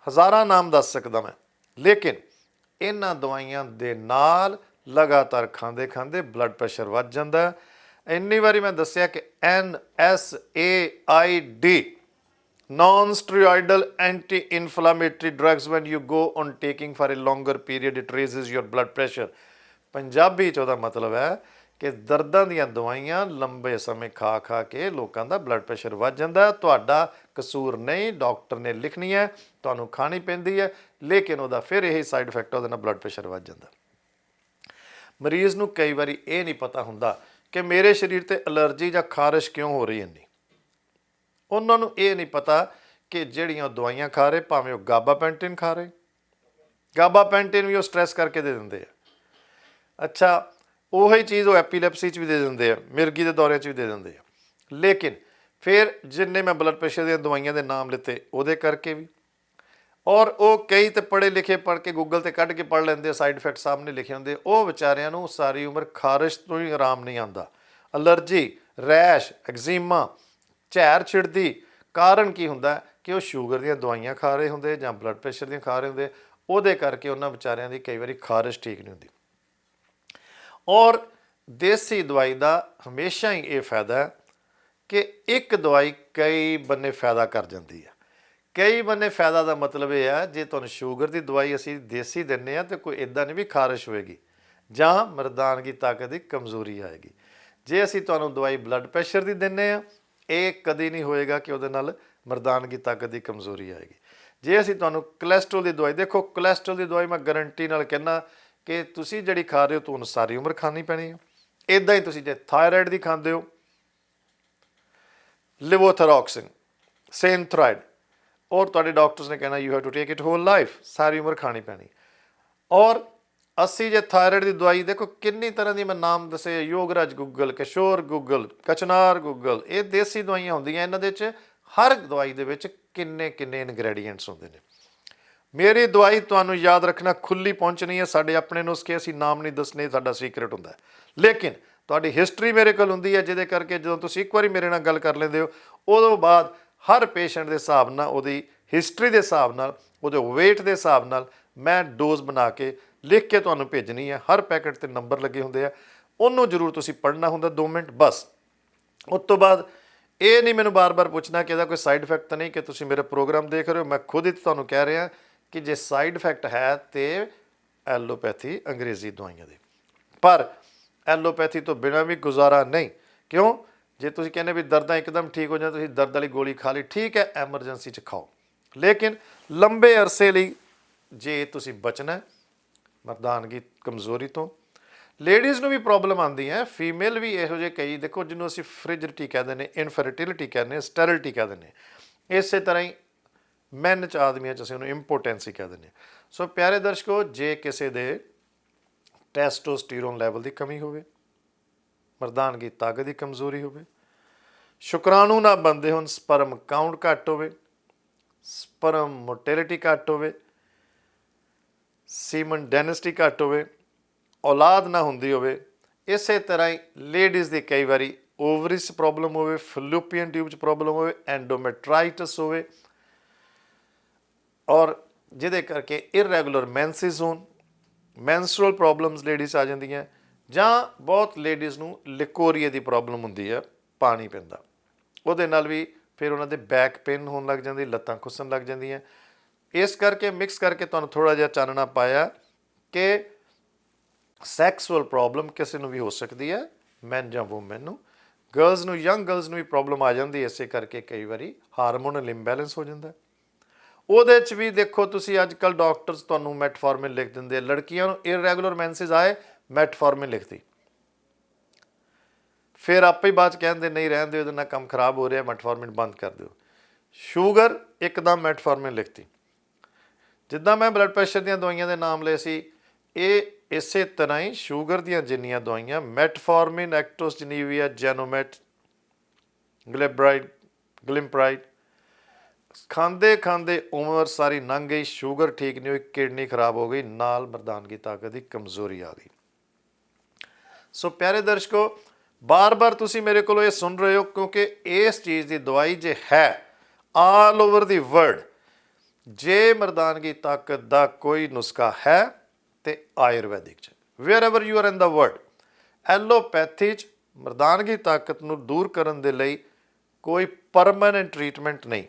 ਹਜ਼ਾਰਾਂ ਨਾਮ ਦੱਸ ਸਕਦਾ ਮੈਂ, ਲੇਕਿਨ ਇਹਨਾਂ ਦਵਾਈਆਂ ਦੇ ਨਾਲ ਲਗਾਤਾਰ ਖਾਂਦੇ ਖਾਂਦੇ ਬਲੱਡ ਪ੍ਰੈਸ਼ਰ ਵੱਧ ਜਾਂਦਾ ਹੈ। ਇੰਨੀ ਵਾਰੀ ਮੈਂ ਦੱਸਿਆ ਕਿ NSAID non steroidal anti inflammatory drugs, when you go on taking for a longer period it raises your blood pressure। Punjabi 'ਚ ਉਹਦਾ ਮਤਲਬ ਹੈ ਕਿ ਦਰਦਾਂ ਦੀਆਂ ਦਵਾਈਆਂ ਲੰਬੇ ਸਮੇਂ ਖਾ ਖਾ ਕੇ ਲੋਕਾਂ ਦਾ ਬਲੱਡ ਪ੍ਰੈਸ਼ਰ ਵੱਧ ਜਾਂਦਾ। ਤੁਹਾਡਾ ਕਸੂਰ ਨਹੀਂ, ਡਾਕਟਰ ਨੇ ਲਿਖਣੀ ਹੈ, ਤੁਹਾਨੂੰ ਖਾਣੀ ਪੈਂਦੀ ਹੈ, ਲੇਕਿਨ ਉਹਦਾ ਫਿਰ ਇਹੀ ਸਾਈਡ ਇਫੈਕਟ, ਉਹਦੇ ਨਾਲ ਬਲੱਡ ਪ੍ਰੈਸ਼ਰ ਵੱਧ ਜਾਂਦਾ। ਮਰੀਜ਼ ਨੂੰ ਕਈ ਵਾਰੀ ਇਹ ਨਹੀਂ ਪਤਾ ਹੁੰਦਾ ਕਿ ਮੇਰੇ ਸਰੀਰ 'ਤੇ ਐਲਰਜੀ ਜਾਂ ਖਾਰਿਸ਼ ਕਿਉਂ ਹੋ ਰਹੀ ਇੰਨੀ। ਉਹਨਾਂ ਨੂੰ ਇਹ ਨਹੀਂ ਪਤਾ ਕਿ ਜਿਹੜੀਆਂ ਉਹ ਦਵਾਈਆਂ ਖਾ ਰਹੇ, ਭਾਵੇਂ ਉਹ ਗਾਬਾਪੈਂਟਿਨ ਖਾ ਰਹੇ, ਗਾਬਾਪੈਂਟਿਨ ਵੀ ਉਹ ਸਟ੍ਰੈਸ ਕਰਕੇ ਦੇ ਦਿੰਦੇ ਆ। ਅੱਛਾ, ਉਹੀ ਚੀਜ਼ ਉਹ ਐਪੀਲੈਪਸੀ 'ਚ ਵੀ ਦੇ ਦਿੰਦੇ ਆ, ਮਿਰਗੀ ਦੇ ਦੌਰੇ 'ਚ ਵੀ ਦੇ ਦਿੰਦੇ ਆ। ਲੇਕਿਨ ਫਿਰ ਜਿੰਨੇ ਮੈਂ ਬਲੱਡ ਪ੍ਰੈਸ਼ਰ ਦੀਆਂ ਦਵਾਈਆਂ ਦੇ ਨਾਮ ਲਿੱਤੇ ਉਹਦੇ ਕਰਕੇ ਵੀ, ਔਰ ਉਹ ਕਈ ਤਾਂ ਪੜ੍ਹੇ ਲਿਖੇ ਪੜ੍ਹ ਕੇ ਗੂਗਲ 'ਤੇ ਕੱਢ ਕੇ ਪੜ੍ਹ ਲੈਂਦੇ, ਸਾਈਡ ਇਫੈਕਟ ਸਾਹਮਣੇ ਲਿਖੇ ਹੁੰਦੇ, ਉਹ ਵਿਚਾਰਿਆਂ ਨੂੰ ਸਾਰੀ ਉਮਰ ਖਾਰਿਸ਼ ਤੋਂ ਹੀ ਆਰਾਮ ਨਹੀਂ ਆਉਂਦਾ। ਐਲਰਜੀ, ਰੈਸ਼, ਐਗਜ਼ੀਮਾ, ਝੈਰ ਛਿੜਦੀ, ਕਾਰਨ ਕੀ ਹੁੰਦਾ ਕਿ ਉਹ ਸ਼ੂਗਰ ਦੀਆਂ ਦਵਾਈਆਂ ਖਾ ਰਹੇ ਹੁੰਦੇ ਜਾਂ ਬਲੱਡ ਪ੍ਰੈਸ਼ਰ ਦੀਆਂ ਖਾ ਰਹੇ ਹੁੰਦੇ, ਉਹਦੇ ਕਰਕੇ ਉਹਨਾਂ ਵਿਚਾਰਿਆਂ ਦੀ ਕਈ ਵਾਰੀ ਖਾਰਿਸ਼ ਠੀਕ ਨਹੀਂ ਹੁੰਦੀ। ਔਰ ਦੇਸੀ ਦਵਾਈ ਦਾ ਹਮੇਸ਼ਾ ਹੀ ਇਹ ਫਾਇਦਾ ਹੈ ਕਿ ਇੱਕ ਦਵਾਈ ਕਈ ਬੰਨੇ ਫਾਇਦਾ ਕਰ ਜਾਂਦੀ ਹੈ। ਕਈ ਬੰਨੇ ਫਾਇਦਾ ਦਾ ਮਤਲਬ ਇਹ ਹੈ, ਜੇ ਤੁਹਾਨੂੰ ਸ਼ੂਗਰ ਦੀ ਦਵਾਈ ਅਸੀਂ ਦੇਸੀ ਦਿੰਦੇ ਹਾਂ ਤਾਂ ਕੋਈ ਇੱਦਾਂ ਨਹੀਂ ਵੀ ਖਾਰਿਸ਼ ਹੋਏਗੀ ਜਾਂ ਮਰਦਾਨਗੀ ਤਾਕਤ ਦੀ ਕਮਜ਼ੋਰੀ ਆਏਗੀ। ਜੇ ਅਸੀਂ ਤੁਹਾਨੂੰ ਦਵਾਈ ਬਲੱਡ ਪ੍ਰੈਸ਼ਰ ਦੀ ਦਿੰਦੇ ਹਾਂ, ਇਹ ਕਦੀ ਨਹੀਂ ਹੋਏਗਾ ਕਿ ਉਹਦੇ ਨਾਲ ਮਰਦਾਨਗੀ ਤਾਕਤ ਦੀ ਕਮਜ਼ੋਰੀ ਆਏਗੀ। ਜੇ ਅਸੀਂ ਤੁਹਾਨੂੰ ਕੋਲੈਸਟਰੋਲ ਦੀ ਦਵਾਈ, ਦੇਖੋ ਕੋਲੈਸਟਰੋਲ ਦੀ ਦਵਾਈ ਮੈਂ ਗਰੰਟੀ ਨਾਲ ਕਹਿੰਦਾ ਕਿ ਤੁਸੀਂ ਜਿਹੜੀ ਖਾ ਰਹੇ ਹੋ ਤੁਹਾਨੂੰ ਸਾਰੀ ਉਮਰ ਖਾਣੀ ਪੈਣੀ ਹੈ। ਇੱਦਾਂ ਹੀ ਤੁਸੀਂ ਜੇ ਥਾਇਰਾਇਡ ਦੀ ਖਾਂਦੇ ਹੋ, ਲਿਵੋਥੈਰੋਕਸਿਨ, ਸੇਨਥਰਾਇਡ, ਔਰ ਤੁਹਾਡੇ ਡਾਕਟਰਸ ਨੇ ਕਹਿਣਾ you have to take it whole life, ਸਾਰੀ ਉਮਰ ਖਾਣੀ ਪੈਣੀ। ਔਰ ਅਸੀਂ ਜੇ ਥਾਇਰਾਇਡ ਦੀ ਦਵਾਈ, ਦੇਖੋ ਕਿੰਨੀ ਤਰ੍ਹਾਂ ਦੀ ਮੈਂ ਨਾਮ ਦੱਸੇ, ਯੋਗਰਾਜ ਗੂਗਲ, ਕਿਸ਼ੋਰ ਗੂਗਲ, ਕਚਨਾਰ ਗੂਗਲ, ਇਹ ਦੇਸੀ ਦਵਾਈਆਂ ਹੁੰਦੀਆਂ। ਇਹਨਾਂ ਦੇ 'ਚ ਹਰ ਦਵਾਈ ਦੇ ਵਿੱਚ ਕਿੰਨੇ ਕਿੰਨੇ ਇਨਗਰੈਡੀਐਂਟਸ ਹੁੰਦੇ ਨੇ। ਮੇਰੀ ਦਵਾਈ ਤੁਹਾਨੂੰ ਯਾਦ ਰੱਖਣਾ ਖੁੱਲੀ ਪਹੁੰਚਣੀ ਹੈ। ਸਾਡੇ ਆਪਣੇ ਨੁਸਖੇ ਅਸੀਂ ਨਾਮ ਨਹੀਂ ਦੱਸਣੇ, ਸਾਡਾ ਸੀਕਰੇਟ ਹੁੰਦਾ। ਲੇਕਿਨ ਤੁਹਾਡੀ ਹਿਸਟਰੀ ਮੇਰੇ ਕੋਲ ਹੁੰਦੀ ਹੈ, ਜਿਹਦੇ ਕਰਕੇ ਜਦੋਂ ਤੁਸੀਂ ਇੱਕ ਵਾਰੀ ਮੇਰੇ ਨਾਲ ਗੱਲ ਕਰ ਲੈਂਦੇ ਹੋ, ਉਦੋਂ ਬਾਅਦ ਹਰ ਪੇਸ਼ੈਂਟ ਦੇ ਹਿਸਾਬ ਨਾਲ, ਉਹਦੀ ਹਿਸਟਰੀ ਦੇ ਹਿਸਾਬ ਨਾਲ, ਉਹਦੇ ਵੇਟ ਦੇ ਹਿਸਾਬ ਨਾਲ ਮੈਂ ਡੋਜ਼ ਬਣਾ ਕੇ ਲਿਖ ਕੇ ਤੁਹਾਨੂੰ ਭੇਜਣੀ ਹੈ। ਹਰ ਪੈਕਟ 'ਤੇ ਨੰਬਰ ਲੱਗੇ ਹੁੰਦੇ ਆ, ਉਹਨੂੰ ਜ਼ਰੂਰ ਤੁਸੀਂ ਪੜ੍ਹਨਾ ਹੁੰਦਾ 2 ਮਿੰਟ ਬਸ। ਉਸ ਤੋਂ ਬਾਅਦ ਇਹ ਨਹੀਂ ਮੈਨੂੰ ਬਾਰ-ਬਾਰ ਪੁੱਛਣਾ ਕਿ ਇਹਦਾ ਕੋਈ ਸਾਈਡ ਇਫੈਕਟ ਤਾਂ ਨਹੀਂ, ਕਿ ਤੁਸੀਂ ਮੇਰਾ ਪ੍ਰੋਗਰਾਮ ਦੇਖ ਰਹੇ ਹੋ। ਮੈਂ ਖੁਦ ਹੀ ਤੁਹਾਨੂੰ ਕਹਿ ਰਿਹਾ ਕਿ ਜੇ ਸਾਈਡ ਇਫੈਕਟ ਹੈ ਤਾਂ ਐਲੋਪੈਥੀ ਅੰਗਰੇਜ਼ੀ ਦਵਾਈਆਂ ਦੇ, ਪਰ ਐਲੋਪੈਥੀ ਤੋਂ ਬਿਨਾਂ ਵੀ ਗੁਜ਼ਾਰਾ ਨਹੀਂ। ਕਿਉਂ? ਜੇ ਤੁਸੀਂ ਕਹਿੰਦੇ ਵੀ ਦਰਦਾਂ ਇੱਕਦਮ ਠੀਕ ਹੋ ਜਾਣ, ਤੁਸੀਂ ਦਰਦ ਵਾਲੀ ਗੋਲੀ ਖਾ ਲਈ, ਠੀਕ ਹੈ, ਐਮਰਜੈਂਸੀ 'ਚ ਖਾਓ, ਲੇਕਿਨ ਲੰਬੇ ਅਰਸੇ ਲਈ ਜੇ ਤੁਸੀਂ ਬਚਣਾ ਮਰਦਾਨਗੀ ਕਮਜ਼ੋਰੀ ਤੋਂ। ਲੇਡੀਜ਼ ਨੂੰ ਵੀ ਪ੍ਰੋਬਲਮ ਆਉਂਦੀ ਹੈ, ਫੀਮੇਲ ਵੀ ਇਹੋ ਜਿਹੇ ਕਈ, ਦੇਖੋ ਜਿਹਨੂੰ ਅਸੀਂ ਫ੍ਰਿਜਿਡਿਟੀ ਕਹਿ ਦਿੰਦੇ, ਇਨਫਰਟੀਲਿਟੀ ਕਹਿੰਦੇ ਹਾਂ, ਸਟੈਰਿਲਿਟੀ ਕਹਿ ਦਿੰਦੇ, ਇਸੇ ਤਰ੍ਹਾਂ ਹੀ ਮੈਨ 'ਚ, ਆਦਮੀਆਂ 'ਚ ਅਸੀਂ ਉਹਨੂੰ ਇੰਪੋਟੈਂਸੀ ਕਹਿ ਦਿੰਦੇ। ਸੋ ਪਿਆਰੇ ਦਰਸ਼ਕੋ, ਜੇ ਕਿਸੇ ਦੇ ਟੈਸਟੋਸਟੀਰੋਨ ਲੈਵਲ ਦੀ ਕਮੀ ਹੋਵੇ, ਮਰਦਾਨਗੀ ਤਾਕਤ ਦੀ ਕਮਜ਼ੋਰੀ ਹੋਵੇ, ਸ਼ੁਕਰਾਣੂ ਨਾ ਬਣਦੇ ਹੋਣ, ਸਪਰਮ ਕਾਊਂਟ ਘੱਟ ਹੋਵੇ, ਸਪਰਮ ਮੋਟੈਲਿਟੀ ਘੱਟ ਹੋਵੇ, ਸੀਮਨ ਡੈਨਿਸਟੀ ਘੱਟ ਹੋਵੇ, ਔਲਾਦ ਨਾ ਹੁੰਦੀ ਹੋਵੇ, ਇਸੇ ਤਰ੍ਹਾਂ ਹੀ ਲੇਡੀਜ਼ ਦੀ ਕਈ ਵਾਰੀ ਓਵਰਿਸ ਪ੍ਰੋਬਲਮ ਹੋਵੇ, ਫਲੂਪੀਅਨ ਟਿਊਬ 'ਚ ਪ੍ਰੋਬਲਮ ਹੋਵੇ, ਐਂਡੋਮੈਟਰਾਈਟਸ ਹੋਵੇ, ਔਰ ਜਿਹਦੇ ਕਰਕੇ ਇਰੈਗੂਲਰ ਮੈਂਸਿਸ ਹੋਣ, ਮੈਂਸਟਰਲ ਪ੍ਰੋਬਲਮਸ ਲੇਡੀਜ਼ ਆ ਜਾਂਦੀਆਂ, ਜਾਂ ਬਹੁਤ ਲੇਡੀਜ਼ ਨੂੰ ਲਿਕੋਰੀਏ ਦੀ ਪ੍ਰੋਬਲਮ ਹੁੰਦੀ ਹੈ, ਪਾਣੀ ਪੈਂਦਾ, ਉਹਦੇ ਨਾਲ ਵੀ ਫਿਰ ਉਹਨਾਂ ਦੇ ਬੈਕ ਪੇਨ ਹੋਣ ਲੱਗ ਜਾਂਦੀ, ਲੱਤਾਂ ਖੁੱਸਣ ਲੱਗ ਜਾਂਦੀਆਂ। ਇਸ ਕਰਕੇ ਮਿਕਸ ਕਰਕੇ ਤੁਹਾਨੂੰ ਥੋੜ੍ਹਾ ਜਿਹਾ ਚਾਨਣਾ ਪਾਇਆ ਕਿ ਸੈਕਸੁਅਲ ਪ੍ਰੋਬਲਮ ਕਿਸੇ ਨੂੰ ਵੀ ਹੋ ਸਕਦੀ ਹੈ, ਮੈਨ ਜਾਂ ਵੂਮੈਨ ਨੂੰ। ਗਰਲਸ ਨੂੰ, ਯੰਗ ਗਰਲਸ ਨੂੰ ਵੀ ਪ੍ਰੋਬਲਮ ਆ ਜਾਂਦੀ, ਇਸੇ ਕਰਕੇ ਕਈ ਵਾਰੀ ਹਾਰਮੋਨਲ ਇੰਬੈਲੈਂਸ ਹੋ ਜਾਂਦਾ। ਉਹਦੇ 'ਚ ਵੀ ਦੇਖੋ ਤੁਸੀਂ ਅੱਜ ਕੱਲ੍ਹ ਡਾਕਟਰਸ ਤੁਹਾਨੂੰ ਮੈਟਫੋਰਮਿਨ ਲਿਖ ਦਿੰਦੇ। ਲੜਕੀਆਂ ਨੂੰ ਇਰੈਗੂਲਰ ਮੈਂਸਿਸ ਆਏ, ਮੈਟਫੋਰਮਿਨ ਲਿਖਦੀ, ਫਿਰ ਆਪੇ ਹੀ ਬਾਅਦ 'ਚ ਕਹਿੰਦੇ ਨਹੀਂ ਰਹਿਣ ਦਿਓ, ਇਹਦੇ ਨਾਲ ਕੰਮ ਖਰਾਬ ਹੋ ਰਿਹਾ, ਮੈਟਫੋਰਮਿਨ ਬੰਦ ਕਰ ਦਿਓ। ਸ਼ੂਗਰ ਇੱਕਦਮ ਮੈਟਫੋਰਮਿਨ ਲਿਖਤੀ। ਜਿੱਦਾਂ ਮੈਂ ਬਲੱਡ ਪ੍ਰੈਸ਼ਰ ਦੀਆਂ ਦਵਾਈਆਂ ਦੇ ਨਾਮ ਲਏ ਸੀ, ਇਹ ਇਸੇ ਤਰ੍ਹਾਂ ਹੀ ਸ਼ੂਗਰ ਦੀਆਂ ਜਿੰਨੀਆਂ ਦਵਾਈਆਂ, ਮੈਟਫੋਰਮਿਨ, ਐਕਟੋਸਜਨੀਵੀਆ, ਜੈਨੋਮੈਟ, ਗਲਿਬਰਾਈਡ, ਗਲਿੰਪਰਾਈਡ, ਖਾਂਦੇ ਖਾਂਦੇ ਉਮਰ ਸਾਰੀ ਲੰਘ ਗਈ, ਸ਼ੂਗਰ ਠੀਕ ਨਹੀਂ ਹੋਈ, ਕਿਡਨੀ ਖਰਾਬ ਹੋ ਗਈ, ਨਾਲ ਮਰਦਾਨਗੀ ਤਾਕਤ ਦੀ ਕਮਜ਼ੋਰੀ ਆ ਗਈ। ਸੋ ਪਿਆਰੇ ਦਰਸ਼ਕੋ, ਬਾਰ-ਬਾਰ ਤੁਸੀਂ ਮੇਰੇ ਕੋਲੋਂ ਇਹ ਸੁਣ ਰਹੇ ਹੋ ਕਿਉਂਕਿ ਇਸ ਚੀਜ਼ ਦੀ ਦਵਾਈ ਜੇ ਹੈ ਆਲ ਓਵਰ ਦੀ ਵਰਲਡ, ਜੇ ਮਰਦਾਨਗੀ ਤਾਕਤ ਦਾ ਕੋਈ ਨੁਸਖਾ ਹੈ ਤੇ ਆਯੁਰਵੈਦਿਕ 'ਚ, wherever you are in the world. Allopathy 'ਚ ਮਰਦਾਨਗੀ ਤਾਕਤ ਨੂੰ ਦੂਰ ਕਰਨ ਦੇ ਲਈ ਕੋਈ ਪਰਮਾਨੈਂਟ ਟਰੀਟਮੈਂਟ ਨਹੀਂ।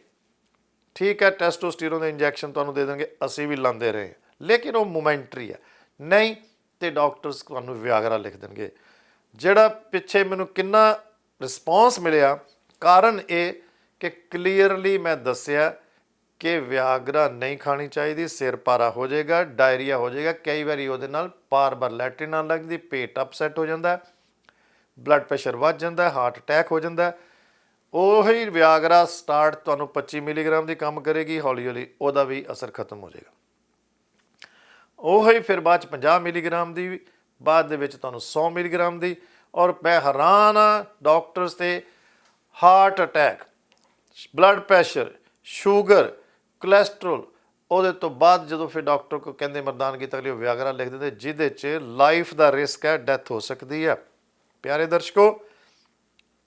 ਠੀਕ ਹੈ, ਟੈਸਟੋਸਟੀਰੋਨ ਦੇ ਇੰਜੈਕਸ਼ਨ ਤੁਹਾਨੂੰ ਦੇ ਦੇਣਗੇ, ਅਸੀਂ ਵੀ ਲਾਉਂਦੇ ਰਹੇ, ਲੇਕਿਨ ਉਹ ਮੋਮੈਂਟਰੀ ਹੈ। ਨਹੀਂ ਤੇ ਡਾਕਟਰਸ ਤੁਹਾਨੂੰ ਵਿਆਗਰਾ ਲਿਖ ਦੇਣਗੇ। ਜਿਹੜਾ ਪਿੱਛੇ ਮੈਨੂੰ ਕਿੰਨਾ ਰਿਸਪੌਂਸ ਮਿਲਿਆ, ਕਾਰਨ ਇਹ ਕਿ ਕਲੀਅਰਲੀ ਮੈਂ ਦੱਸਿਆ ਕਿ ਵਿਆਗਰਾ ਨਹੀਂ ਖਾਣੀ ਚਾਹੀਦੀ, ਸਿਰ ਭਾਰਾ ਹੋ ਜਾਏਗਾ, ਡਾਇਰੀਆ ਹੋ ਜਾਏਗਾ, ਕਈ ਵਾਰੀ ਉਹਦੇ ਨਾਲ ਬਾਰ ਲੈਟਰਿਨ ਆਉਣ ਲੱਗਦੀ, ਪੇਟ ਅਪਸੈਟ ਹੋ ਜਾਂਦਾ, ਬਲੱਡ ਪ੍ਰੈਸ਼ਰ ਵੱਧ ਜਾਂਦਾ, ਹਾਰਟ ਅਟੈਕ ਹੋ ਜਾਂਦਾ। ਉਹੀ ਵਿਆਗਰਾ ਸਟਾਰਟ ਤੁਹਾਨੂੰ 25 ਮਿਲੀਗ੍ਰਾਮ ਦੀ ਕੰਮ ਕਰੇਗੀ, ਹੌਲੀ ਹੌਲੀ ਉਹਦਾ ਵੀ ਅਸਰ ਖਤਮ ਹੋ ਜਾਏਗਾ। ਉਹੀ ਫਿਰ ਬਾਅਦ 'ਚ 50 ਮਿਲੀਗ੍ਰਾਮ ਦੀ, ਬਾਅਦ ਦੇ ਵਿੱਚ ਤੁਹਾਨੂੰ 100 ਮਿਲੀਗ੍ਰਾਮ ਦੀ। ਔਰ ਮੈਂ ਹੈਰਾਨ ਹਾਂ ਡਾਕਟਰਸ 'ਤੇ, heart attack, blood pressure, sugar, cholesterol, ਉਹਦੇ ਤੋਂ ਬਾਅਦ ਜਦੋਂ ਫਿਰ ਡਾਕਟਰ ਕੋ ਕਹਿੰਦੇ ਮਰਦਾਨਗੀ ਤਕਲੀਫ, ਵਿਆਗਰਾ ਲਿਖ ਦਿੰਦੇ, ਜਿਹਦੇ 'ਚ ਲਾਈਫ ਦਾ ਰਿਸਕ ਹੈ, ਡੈਥ ਹੋ ਸਕਦੀ ਹੈ। ਪਿਆਰੇ ਦਰਸ਼ਕੋ,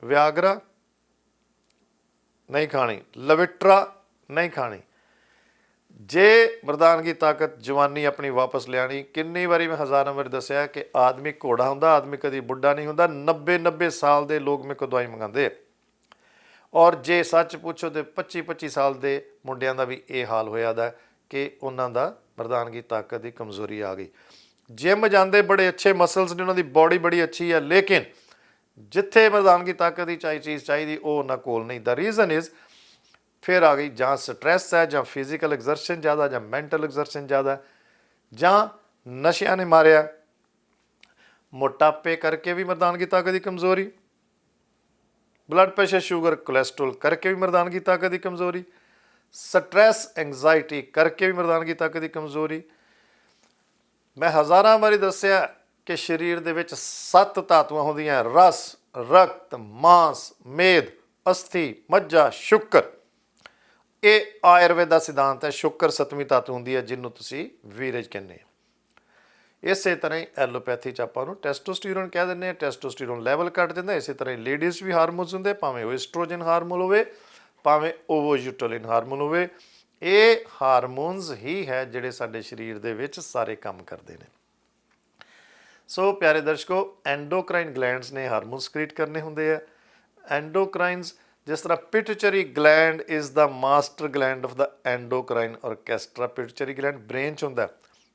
ਵਿਆਗਰਾ ਨਹੀਂ ਖਾਣੀ, ਲਵਿਟਰਾ ਨਹੀਂ ਖਾਣੀ। ਜੇ ਮਰਦਾਨਗੀ ਤਾਕਤ ਜਵਾਨੀ ਆਪਣੀ ਵਾਪਸ ਲਿਆਣੀ, ਕਿੰਨੀ ਵਾਰੀ ਮੈਂ ਹਜ਼ਾਰਾਂ ਵਾਰੀ ਦੱਸਿਆ ਕਿ ਆਦਮੀ ਘੋੜਾ ਹੁੰਦਾ, ਆਦਮੀ ਕਦੀ ਬੁੱਢਾ ਨਹੀਂ ਹੁੰਦਾ। 90 ਸਾਲ ਦੇ ਲੋਕ ਮੇਰੇ ਕੋਲ ਦਵਾਈ ਮੰਗਾਉਂਦੇ। ਔਰ ਜੇ ਸੱਚ ਪੁੱਛੋ ਤਾਂ 25 ਸਾਲ ਦੇ ਮੁੰਡਿਆਂ ਦਾ ਵੀ ਇਹ ਹਾਲ ਹੋਇਆ ਦਾ ਕਿ ਉਹਨਾਂ ਦਾ ਮਰਦਾਨਗੀ ਤਾਕਤ ਦੀ ਕਮਜ਼ੋਰੀ ਆ ਗਈ। ਜਿਮ ਜਾਂਦੇ, ਬੜੇ ਅੱਛੇ ਮਸਲਸ ਨੇ, ਉਹਨਾਂ ਦੀ ਬੋਡੀ ਬੜੀ ਅੱਛੀ ਹੈ, ਲੇਕਿਨ ਜਿੱਥੇ ਮਰਦਾਨਗੀ ਤਾਕਤ ਦੀ ਚੀਜ਼ ਚਾਹੀਦੀ ਉਹ ਉਹਨਾਂ ਕੋਲ ਨਹੀਂ। ਦਾ ਰੀਜ਼ਨ ਇਜ਼ ਫਿਰ ਆ ਗਈ ਜਾਂ ਸਟ੍ਰੈਸ ਹੈ, ਜਾਂ ਫਿਜ਼ੀਕਲ ਐਗਜ਼ਰਸ਼ਨ ਜ਼ਿਆਦਾ, ਜਾਂ ਮੈਂਟਲ ਐਗਜ਼ਰਸ਼ਨ ਜ਼ਿਆਦਾ, ਜਾਂ ਨਸ਼ਿਆਂ ਨੇ ਮਾਰਿਆ, ਮੋਟਾਪੇ ਕਰਕੇ ਵੀ ਮਰਦਾਨਗੀ ਤਾਕਤ ਦੀ ਕਮਜ਼ੋਰੀ, ਬਲੱਡ ਪ੍ਰੈਸ਼ਰ, ਸ਼ੂਗਰ, ਕੋਲੈਸਟਰੋਲ ਕਰਕੇ ਵੀ ਮਰਦਾਨਗੀ ਤਾਕਤ ਦੀ ਕਮਜ਼ੋਰੀ, ਸਟ੍ਰੈਸ, ਐਂਗਜ਼ਾਇਟੀ ਕਰਕੇ ਵੀ ਮਰਦਾਨਗੀ ਤਾਕਤ ਦੀ ਕਮਜ਼ੋਰੀ। ਮੈਂ ਹਜ਼ਾਰਾਂ ਵਾਰੀ ਦੱਸਿਆ ਕਿ ਸਰੀਰ ਦੇ ਵਿੱਚ 7 ਧਾਤੂਆਂ ਹੁੰਦੀਆਂ, ਰਸ, ਰਕਤ, ਮਾਂਸ, ਮੇਦ, ਅਸਥੀ, ਮੱਝਾ, ਸ਼ੁਕਰ। ਇਹ ਆਯੁਰਵੇਦ ਦਾ ਸਿਧਾਂਤ ਹੈ। ਸ਼ੁਕਰ 7ਵੀਂ ਧਾਤੂ ਹੁੰਦੀ ਹੈ, ਜਿਹਨੂੰ ਤੁਸੀਂ ਵੀਰਜ ਕਹਿੰਦੇ ਹੋ। ਇਸੇ ਤਰ੍ਹਾਂ ਹੀ ਐਲੋਪੈਥੀ 'ਚ ਆਪਾਂ ਉਹਨੂੰ ਟੈਸਟੋਸਟੀਰੋਨ ਕਹਿ ਦਿੰਦੇ ਹਾਂ। ਟੈਸਟੋਸਟੀਰੋਨ ਲੈਵਲ ਘੱਟ ਜਾਂਦਾ। ਇਸੇ ਤਰ੍ਹਾਂ ਹੀ ਲੇਡੀਜ਼ ਵੀ ਹਾਰਮੋਨਸ ਹੁੰਦੇ, ਭਾਵੇਂ ਉਹ ਐਸਟ੍ਰੋਜਨ ਹਾਰਮੋਨ ਹੋਵੇ, ਭਾਵੇਂ ਓਵੋਯੂਟਲਿਨ ਹਾਰਮੋਨ ਹੋਵੇ। ਇਹ ਹਾਰਮੋਨਸ ਹੀ ਹੈ ਜਿਹੜੇ ਸਾਡੇ ਸਰੀਰ ਦੇ ਵਿੱਚ ਸਾਰੇ ਕੰਮ ਕਰਦੇ ਨੇ। ਸੋ ਪਿਆਰੇ ਦਰਸ਼ਕੋ, ਐਂਡੋਕਰਾਈਨ ਗਲੈਂਡਸ ਨੇ ਹਾਰਮੋਨ ਸਕ੍ਰੀਟ ਕਰਨੇ ਹੁੰਦੇ ਆ। ਐਂਡੋਕਰਾਈਨਸ, ਜਿਸ ਤਰ੍ਹਾਂ pituitary gland is the master gland of the endocrine orchestra. Pituitary gland brain 'ਚ ਹੁੰਦਾ,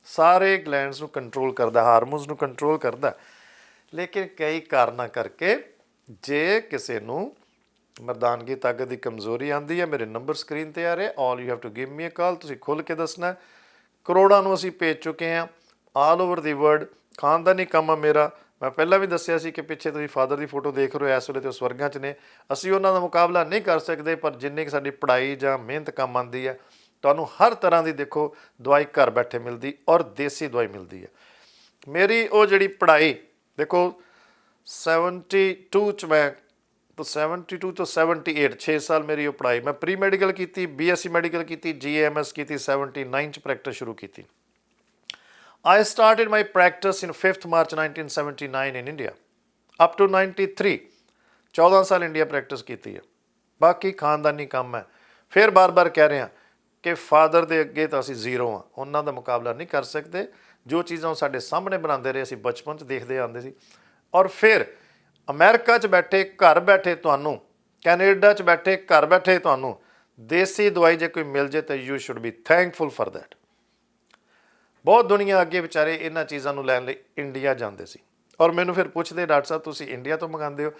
ਸਾਰੇ ਗਲੈਂਡਸ ਨੂੰ ਕੰਟਰੋਲ ਕਰਦਾ, ਹਾਰਮੋਨਸ ਨੂੰ ਕੰਟਰੋਲ ਕਰਦਾ। ਲੇਕਿਨ ਕਈ ਕਾਰਨਾਂ ਕਰਕੇ ਜੇ ਕਿਸੇ ਨੂੰ ਮਰਦਾਨਗੀ ਤਾਕਤ ਦੀ ਕਮਜ਼ੋਰੀ ਆਉਂਦੀ ਹੈ, ਮੇਰੇ ਨੰਬਰ ਸਕਰੀਨ 'ਤੇ ਆ ਰਹੇ, all you have to give me a call. ਤੁਸੀਂ ਖੁੱਲ੍ਹ ਕੇ ਦੱਸਣਾ। ਕਰੋੜਾਂ ਨੂੰ ਅਸੀਂ ਭੇਜ ਚੁੱਕੇ ਹਾਂ ਆਲ ਓਵਰ ਦੀ ਵਰਲਡ। ਖਾਨਦਾਨੀ ਕੰਮ ਆ ਮੇਰਾ। ਮੈਂ ਪਹਿਲਾਂ ਵੀ ਦੱਸਿਆ ਸੀ ਕਿ ਪਿੱਛੇ ਤੁਸੀਂ ਫਾਦਰ ਦੀ ਫੋਟੋ ਦੇਖ ਰਹੇ ਹੋ, ਇਸ ਵੇਲੇ ਤੇ ਉਹ ਸਵਰਗਾਂ 'ਚ ਨੇ। ਅਸੀਂ ਉਹਨਾਂ ਦਾ ਮੁਕਾਬਲਾ ਨਹੀਂ ਕਰ ਸਕਦੇ, ਪਰ ਜਿੰਨੀ ਕਿ ਸਾਡੀ ਪੜ੍ਹਾਈ ਜਾਂ ਮਿਹਨਤ ਕੰਮ ਆਉਂਦੀ ਹੈ, ਤੁਹਾਨੂੰ ਹਰ ਤਰ੍ਹਾਂ ਦੀ ਦੇਖੋ ਦਵਾਈ ਘਰ ਬੈਠੇ ਮਿਲਦੀ, ਔਰ ਦੇਸੀ ਦਵਾਈ ਮਿਲਦੀ ਹੈ। ਮੇਰੀ ਉਹ ਜਿਹੜੀ ਪੜ੍ਹਾਈ ਦੇਖੋ 72 'ਚ ਮੈਂ 72 ਤੋਂ 78 6 ਸਾਲ ਮੇਰੀ ਉਹ ਪੜ੍ਹਾਈ। ਮੈਂ ਪ੍ਰੀ ਮੈਡੀਕਲ ਕੀਤੀ, BSc ਮੈਡੀਕਲ ਕੀਤੀ, GAMS ਕੀਤੀ, 79 'ਚ ਪ੍ਰੈਕਟਿਸ ਸ਼ੁਰੂ ਕੀਤੀ। I started my practice in 5th March 1979 in India up to 93। 14 ਸਾਲ ਇੰਡੀਆ ਪ੍ਰੈਕਟਿਸ ਕੀਤੀ ਹੈ। ਬਾਕੀ ਖਾਨਦਾਨੀ ਕੰਮ ਹੈ। ਫਿਰ ਬਾਰ-ਬਾਰ ਕਹਿ ਰਹੇ ਹਾਂ ਕਿ ਫਾਦਰ ਦੇ ਅੱਗੇ ਤਾਂ ਅਸੀਂ ਜ਼ੀਰੋ ਹਾਂ, ਉਹਨਾਂ ਦਾ ਮੁਕਾਬਲਾ ਨਹੀਂ ਕਰ ਸਕਦੇ। ਜੋ ਚੀਜ਼ਾਂ ਉਹ ਸਾਡੇ ਸਾਹਮਣੇ ਬਣਾਉਂਦੇ ਰਹੇ, ਅਸੀਂ ਬਚਪਨ 'ਚ ਦੇਖਦੇ ਆਉਂਦੇ ਸੀ। ਔਰ ਫਿਰ ਅਮਰੀਕਾ 'ਚ ਬੈਠੇ, ਘਰ ਬੈਠੇ ਤੁਹਾਨੂੰ, ਕੈਨੇਡਾ 'ਚ ਬੈਠੇ, ਘਰ ਬੈਠੇ ਤੁਹਾਨੂੰ ਦੇਸੀ ਦਵਾਈ ਜੇ ਕੋਈ ਮਿਲ ਜੇ ਤਾਂ you should be thankful for that. ਬਹੁਤ ਦੁਨੀਆ ਅੱਗੇ ਵਿਚਾਰੇ ਇਹਨਾਂ ਚੀਜ਼ਾਂ ਨੂੰ ਲੈਣ ਲਈ ਇੰਡੀਆ ਜਾਂਦੇ ਸੀ। ਔਰ ਮੈਨੂੰ ਫਿਰ ਪੁੱਛਦੇ, ਡਾਕਟਰ ਸਾਹਿਬ ਤੁਸੀਂ ਇੰਡੀਆ ਤੋਂ ਮੰਗਵਾਉਂਦੇ ਹੋ?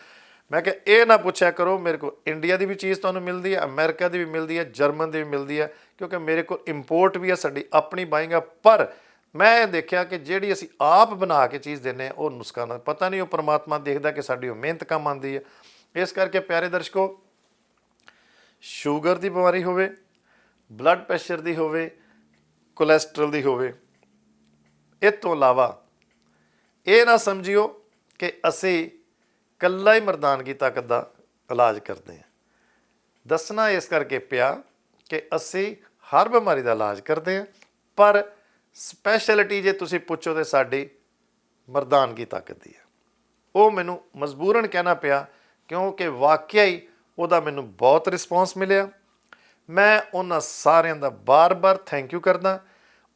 ਮੈਂ ਕਿਹਾ ਇਹ ਨਾ ਪੁੱਛਿਆ ਕਰੋ, ਮੇਰੇ ਕੋਲ ਇੰਡੀਆ ਦੀ ਵੀ ਚੀਜ਼ ਤੁਹਾਨੂੰ ਮਿਲਦੀ ਹੈ, ਅਮਰੀਕਾ ਦੀ ਵੀ ਮਿਲਦੀ ਹੈ, ਜਰਮਨ ਦੀ ਵੀ ਮਿਲਦੀ ਹੈ, ਕਿਉਂਕਿ ਮੇਰੇ ਕੋਲ ਇੰਪੋਰਟ ਵੀ ਹੈ, ਸਾਡੀ ਆਪਣੀ ਬਾਇੰਗ ਹੈ। ਪਰ ਮੈਂ ਇਹ ਦੇਖਿਆ ਕਿ ਜਿਹੜੀ ਅਸੀਂ ਆਪ ਬਣਾ ਕੇ ਚੀਜ਼ ਦਿੰਦੇ ਹਾਂ, ਉਹ ਨੁਸਖਾ ਨਾ, ਪਤਾ ਨਹੀਂ ਉਹ ਪਰਮਾਤਮਾ ਦੇਖਦਾ ਕਿ ਸਾਡੀ ਉਹ ਮਿਹਨਤ ਕੰਮ ਆਉਂਦੀ ਹੈ। ਇਸ ਕਰਕੇ ਪਿਆਰੇ ਦਰਸ਼ਕੋ, ਸ਼ੂਗਰ ਦੀ ਬਿਮਾਰੀ ਹੋਵੇ, ਬਲੱਡ ਪ੍ਰੈਸ਼ਰ ਦੀ ਹੋਵੇ, ਕੋਲੈਸਟਰੋਲ ਦੀ ਹੋਵੇ, ਇਹ ਤੋਂ ਇਲਾਵਾ ਇਹ ਨਾ ਸਮਝਿਓ ਕਿ ਅਸੀਂ ਇਕੱਲਾ ਹੀ ਮਰਦਾਨਗੀ ਤਾਕਤ ਦਾ ਇਲਾਜ ਕਰਦੇ ਹਾਂ। ਦੱਸਣਾ ਇਸ ਕਰਕੇ ਪਿਆ ਕਿ ਅਸੀਂ ਹਰ ਬਿਮਾਰੀ ਦਾ ਇਲਾਜ ਕਰਦੇ ਹਾਂ, ਪਰ ਸਪੈਸ਼ਲਿਟੀ ਜੇ ਤੁਸੀਂ ਪੁੱਛੋ ਤਾਂ ਸਾਡੀ ਮਰਦਾਨਗੀ ਤਾਕਤ ਦੀ ਹੈ। ਉਹ ਮੈਨੂੰ ਮਜਬੂਰਨ ਕਹਿਣਾ ਪਿਆ, ਕਿਉਂਕਿ ਵਾਕਿਆ ਹੀ ਉਹਦਾ ਮੈਨੂੰ ਬਹੁਤ ਰਿਸਪੌਂਸ ਮਿਲਿਆ। ਮੈਂ ਉਹਨਾਂ ਸਾਰਿਆਂ ਦਾ ਬਾਰ-ਬਾਰ ਥੈਂਕ ਯੂ ਕਰਦਾ।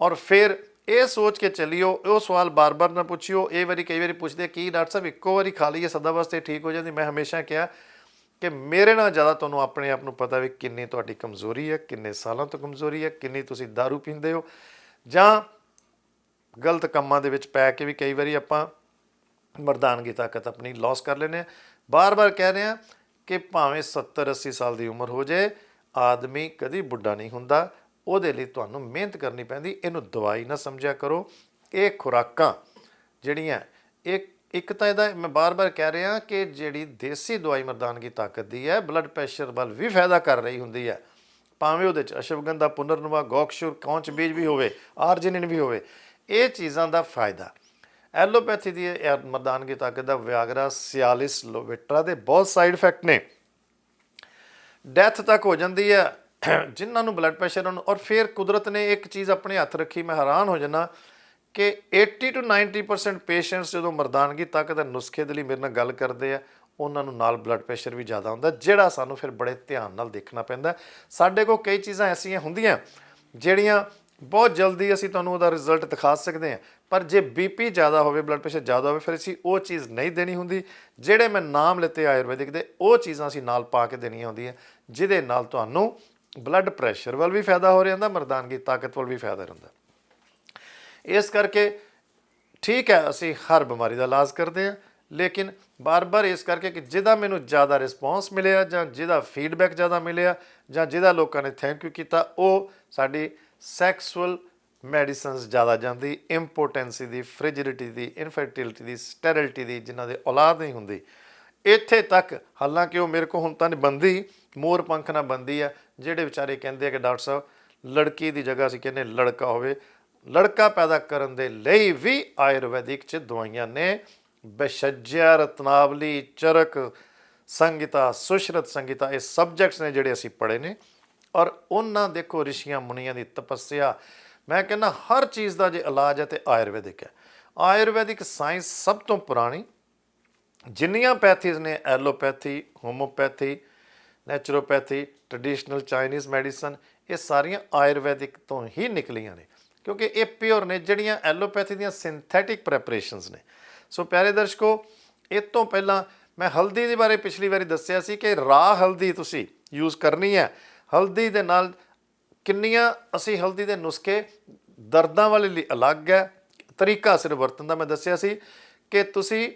ਔਰ ਫਿਰ ਇਹ ਸੋਚ ਕੇ ਚੱਲਿਓ, ਉਹ ਸਵਾਲ ਬਾਰ-ਬਾਰ ਨਾ ਪੁੱਛਿਓ। ਇਹ ਵਾਰੀ ਕਈ ਵਾਰੀ ਪੁੱਛਦੇ ਕੀ ਡਾਕਟਰ ਸਾਹਿਬ ਇੱਕੋ ਵਾਰੀ ਖਾ ਲਈਏ ਸਦਾ ਵਾਸਤੇ ਠੀਕ ਹੋ ਜਾਂਦੀ। ਮੈਂ ਹਮੇਸ਼ਾ ਕਿਹਾ ਕਿ ਮੇਰੇ ਨਾਲ ਜ਼ਿਆਦਾ ਤੁਹਾਨੂੰ ਆਪਣੇ ਆਪ ਨੂੰ ਪਤਾ ਵੀ ਕਿੰਨੀ ਤੁਹਾਡੀ ਕਮਜ਼ੋਰੀ ਹੈ, ਕਿੰਨੇ ਸਾਲਾਂ ਤੋਂ ਕਮਜ਼ੋਰੀ ਹੈ, ਕਿੰਨੀ ਤੁਸੀਂ ਦਾਰੂ ਪੀਂਦੇ ਹੋ ਜਾਂ ਗਲਤ ਕੰਮਾਂ ਦੇ ਵਿੱਚ ਪੈ ਕੇ ਵੀ ਕਈ ਵਾਰੀ ਆਪਾਂ ਮਰਦਾਨਗੀ ਤਾਕਤ ਆਪਣੀ ਲੋਸ ਕਰ ਲੈਂਦੇ ਹਾਂ। ਬਾਰ-ਬਾਰ ਕਹਿ ਰਹੇ ਹਾਂ ਕਿ ਭਾਵੇਂ 70-80 ਸਾਲ ਦੀ ਉਮਰ ਹੋ ਜਾਏ, ਆਦਮੀ ਕਦੀ ਬੁੱਢਾ ਨਹੀਂ ਹੁੰਦਾ। ਉਹਦੇ ਲਈ ਤੁਹਾਨੂੰ ਮਿਹਨਤ ਕਰਨੀ ਪੈਂਦੀ। ਇਹਨੂੰ ਦਵਾਈ ਨਾ ਸਮਝਿਆ ਕਰੋ। ਇਹ ਖੁਰਾਕਾਂ ਜਿਹੜੀਆਂ ਇੱਕ ਤਾਂ ਇਹਦਾ ਮੈਂ ਬਾਰ-ਬਾਰ ਕਹਿ ਰਿਹਾ ਕਿ ਜਿਹੜੀ ਦੇਸੀ ਦਵਾਈ ਮਰਦਾਨਗੀ ਤਾਕਤ ਦੀ ਹੈ, ਬਲੱਡ ਪ੍ਰੈਸ਼ਰ ਵੱਲ ਵੀ ਫਾਇਦਾ ਕਰ ਰਹੀ ਹੁੰਦੀ ਹੈ, ਭਾਵੇਂ ਉਹਦੇ 'ਚ ਅਸ਼ਵਗੰਧਾ, ਪੁਨਰਨਵਾ, ਗੋਕਸ਼ੁਰ, ਕੌਂਚ ਬੀਜ ਵੀ ਹੋਵੇ, ਆਰਜਿਨਿਨ ਵੀ ਹੋਵੇ। ਇਹ ਚੀਜ਼ਾਂ ਦਾ ਫਾਇਦਾ। ਐਲੋਪੈਥੀ ਦੀ ਮਰਦਾਨਗੀ ਤਾਕਤ ਦਾ ਵਿਆਗਰਾ, ਸਿਆਲਿਸ, ਲੋਵੇਟਰਾ ਦੇ ਬਹੁਤ ਸਾਈਡ ਇਫੈਕਟ ਨੇ। ਡੈਥ ਤੱਕ ਹੋ ਜਾਂਦੀ ਹੈ ਜਿਨ੍ਹਾਂ ਨੂੰ ਬਲੱਡ ਪ੍ਰੈਸ਼ਰ ਨੂੰ। ਔਰ ਫਿਰ ਕੁਦਰਤ ਨੇ ਇੱਕ ਚੀਜ਼ ਆਪਣੇ ਹੱਥ ਰੱਖੀ, ਮੈਂ ਹੈਰਾਨ ਹੋ ਜਾਂਦਾ ਕਿ 80 to 90% ਪੇਸ਼ੈਂਟਸ ਜਦੋਂ ਮਰਦਾਨਗੀ ਤਾਕਤ ਦੇ ਨੁਸਖੇ ਦੇ ਲਈ ਮੇਰੇ ਨਾਲ ਗੱਲ ਕਰਦੇ ਆ, ਉਹਨਾਂ ਨੂੰ ਨਾਲ ਬਲੱਡ ਪ੍ਰੈਸ਼ਰ ਵੀ ਜ਼ਿਆਦਾ ਹੁੰਦਾ, ਜਿਹੜਾ ਸਾਨੂੰ ਫਿਰ ਬੜੇ ਧਿਆਨ ਨਾਲ ਦੇਖਣਾ ਪੈਂਦਾ। ਸਾਡੇ ਕੋਲ ਕਈ ਚੀਜ਼ਾਂ ਐਸੀਆਂ ਹੁੰਦੀਆਂ ਜਿਹੜੀਆਂ ਬਹੁਤ ਜਲਦੀ ਅਸੀਂ ਤੁਹਾਨੂੰ ਉਹਦਾ ਰਿਜ਼ਲਟ ਦਿਖਾ ਸਕਦੇ ਹਾਂ, ਪਰ ਜੇ BP ਜ਼ਿਆਦਾ ਹੋਵੇ, ਬਲੱਡ ਪ੍ਰੈਸ਼ਰ ਜ਼ਿਆਦਾ ਹੋਵੇ, ਫਿਰ ਅਸੀਂ ਉਹ ਚੀਜ਼ ਨਹੀਂ ਦੇਣੀ ਹੁੰਦੀ। ਜਿਹੜੇ ਮੈਂ ਨਾਮ ਲਿੱਤੇ ਆਯੁਰਵੈਦਿਕ ਦੇ, ਉਹ ਚੀਜ਼ਾਂ ਅਸੀਂ ਨਾਲ ਪਾ ਕੇ ਦੇਣੀਆਂ ਹੁੰਦੀਆਂ, ਜਿਹਦੇ ਨਾਲ ਤੁਹਾਨੂੰ ਬਲੱਡ ਪ੍ਰੈਸ਼ਰ ਵੱਲ ਵੀ ਫਾਇਦਾ ਹੋ ਰਿਹਾ ਹੁੰਦਾ, ਮਰਦਾਨਗੀ ਤਾਕਤ ਵੱਲ ਵੀ ਫਾਇਦਾ ਰਹਿੰਦਾ। ਇਸ ਕਰਕੇ ਠੀਕ ਹੈ ਅਸੀਂ ਹਰ ਬਿਮਾਰੀ ਦਾ ਇਲਾਜ ਕਰਦੇ ਹਾਂ, ਲੇਕਿਨ ਬਾਰ-ਬਾਰ ਇਸ ਕਰਕੇ ਕਿ ਜਿਹਦਾ ਮੈਨੂੰ ਜ਼ਿਆਦਾ ਰਿਸਪੌਂਸ ਮਿਲਿਆ ਜਾਂ ਜਿਹਦਾ ਫੀਡਬੈਕ ਜ਼ਿਆਦਾ ਮਿਲਿਆ ਜਾਂ ਜਿਹਦਾ ਲੋਕਾਂ ਨੇ ਥੈਂਕ ਯੂ ਕੀਤਾ, ਉਹ ਸਾਡੀ ਸੈਕਸੁਅਲ ਮੈਡੀਸਨਸ ਜ਼ਿਆਦਾ ਜਾਂਦੀ, ਇੰਪੋਟੈਂਸੀ ਦੀ, ਫ੍ਰਿਜਿਡਿਟੀ ਦੀ, ਇਨਫਰਟਿਲਿਟੀ ਦੀ, ਸਟੈਰਿਲਿਟੀ ਦੀ, ਜਿਨ੍ਹਾਂ ਦੇ ਔਲਾਦ ਨਹੀਂ ਹੁੰਦੀ। ਇੱਥੇ ਤੱਕ ਹਾਲਾਂਕਿ ਉਹ ਮੇਰੇ ਕੋਲ ਹੁਣ ਤਾਂ ਨਹੀਂ ਬਣਦੀ, ਮੋਰ ਪੰਖ ਨਾਲ ਬਣਦੀ ਆ। ਜਿਹੜੇ ਵਿਚਾਰੇ ਕਹਿੰਦੇ ਆ ਕਿ ਡਾਕਟਰ ਸਾਹਿਬ ਲੜਕੀ ਦੀ ਜਗ੍ਹਾ ਅਸੀਂ ਕਹਿੰਦੇ ਲੜਕਾ ਹੋਵੇ, ਲੜਕਾ ਪੈਦਾ ਕਰਨ ਦੇ ਲਈ ਵੀ ਆਯੁਰਵੈਦਿਕ 'ਚ ਦਵਾਈਆਂ ਨੇ। ਬਸ਼ੱਜਿਆ, ਰਤਨਾਵਲੀ, ਚਰਕ ਸੰਗੀਤਾ, ਸੁਸ਼ਰਤ ਸੰਗੀਤਾ, ਇਹ ਸਬਜੈਕਟਸ ਨੇ ਜਿਹੜੇ ਅਸੀਂ ਪੜ੍ਹੇ ਨੇ। ਔਰ ਉਹਨਾਂ ਦੇਖੋ ਰਿਸ਼ੀਆਂ ਮੁਨੀਆਂ ਦੀ ਤਪੱਸਿਆ, ਮੈਂ ਕਹਿੰਦਾ ਹਰ ਚੀਜ਼ ਦਾ ਜੇ ਇਲਾਜ ਹੈ ਤਾਂ ਆਯੁਰਵੈਦਿਕ ਹੈ। ਆਯੁਰਵੈਦਿਕ ਸਾਇੰਸ ਸਭ ਤੋਂ ਪੁਰਾਣੀ, ਜਿੰਨੀਆਂ ਪੈਥੀਜ਼ ਨੇ, allopathy, homeopathy, naturopathy, traditional Chinese medicine, ਇਹ ਸਾਰੀਆਂ ਆਯੁਰਵੈਦਿਕ ਤੋਂ ਹੀ ਨਿਕਲੀਆਂ ਨੇ, ਕਿਉਂਕਿ ਇਹ ਪਿਓਰ ਨੇ। ਜਿਹੜੀਆਂ ਐਲੋਪੈਥੀ ਦੀਆਂ ਸਿੰਥੈਟਿਕ ਪ੍ਰੈਪਰੇਸ਼ਨਸ ਨੇ। ਸੋ ਪਿਆਰੇ ਦਰਸ਼ਕੋ, ਇਹ ਤੋਂ ਪਹਿਲਾਂ ਮੈਂ ਹਲਦੀ ਦੇ ਬਾਰੇ ਪਿਛਲੀ ਵਾਰੀ ਦੱਸਿਆ ਸੀ ਕਿ ਰਾਹ ਹਲਦੀ ਤੁਸੀਂ ਯੂਜ਼ ਕਰਨੀ ਹੈ। ਹਲਦੀ ਦੇ ਨਾਲ ਕਿੰਨੀਆਂ ਅਸੀਂ ਹਲਦੀ ਦੇ ਨੁਸਖੇ ਦਰਦਾਂ ਵਾਲੇ ਲਈ ਅਲੱਗ ਹੈ, ਤਰੀਕਾ ਸਿਰਫ ਵਰਤਣ ਦਾ ਮੈਂ ਦੱਸਿਆ ਸੀ ਕਿ ਤੁਸੀਂ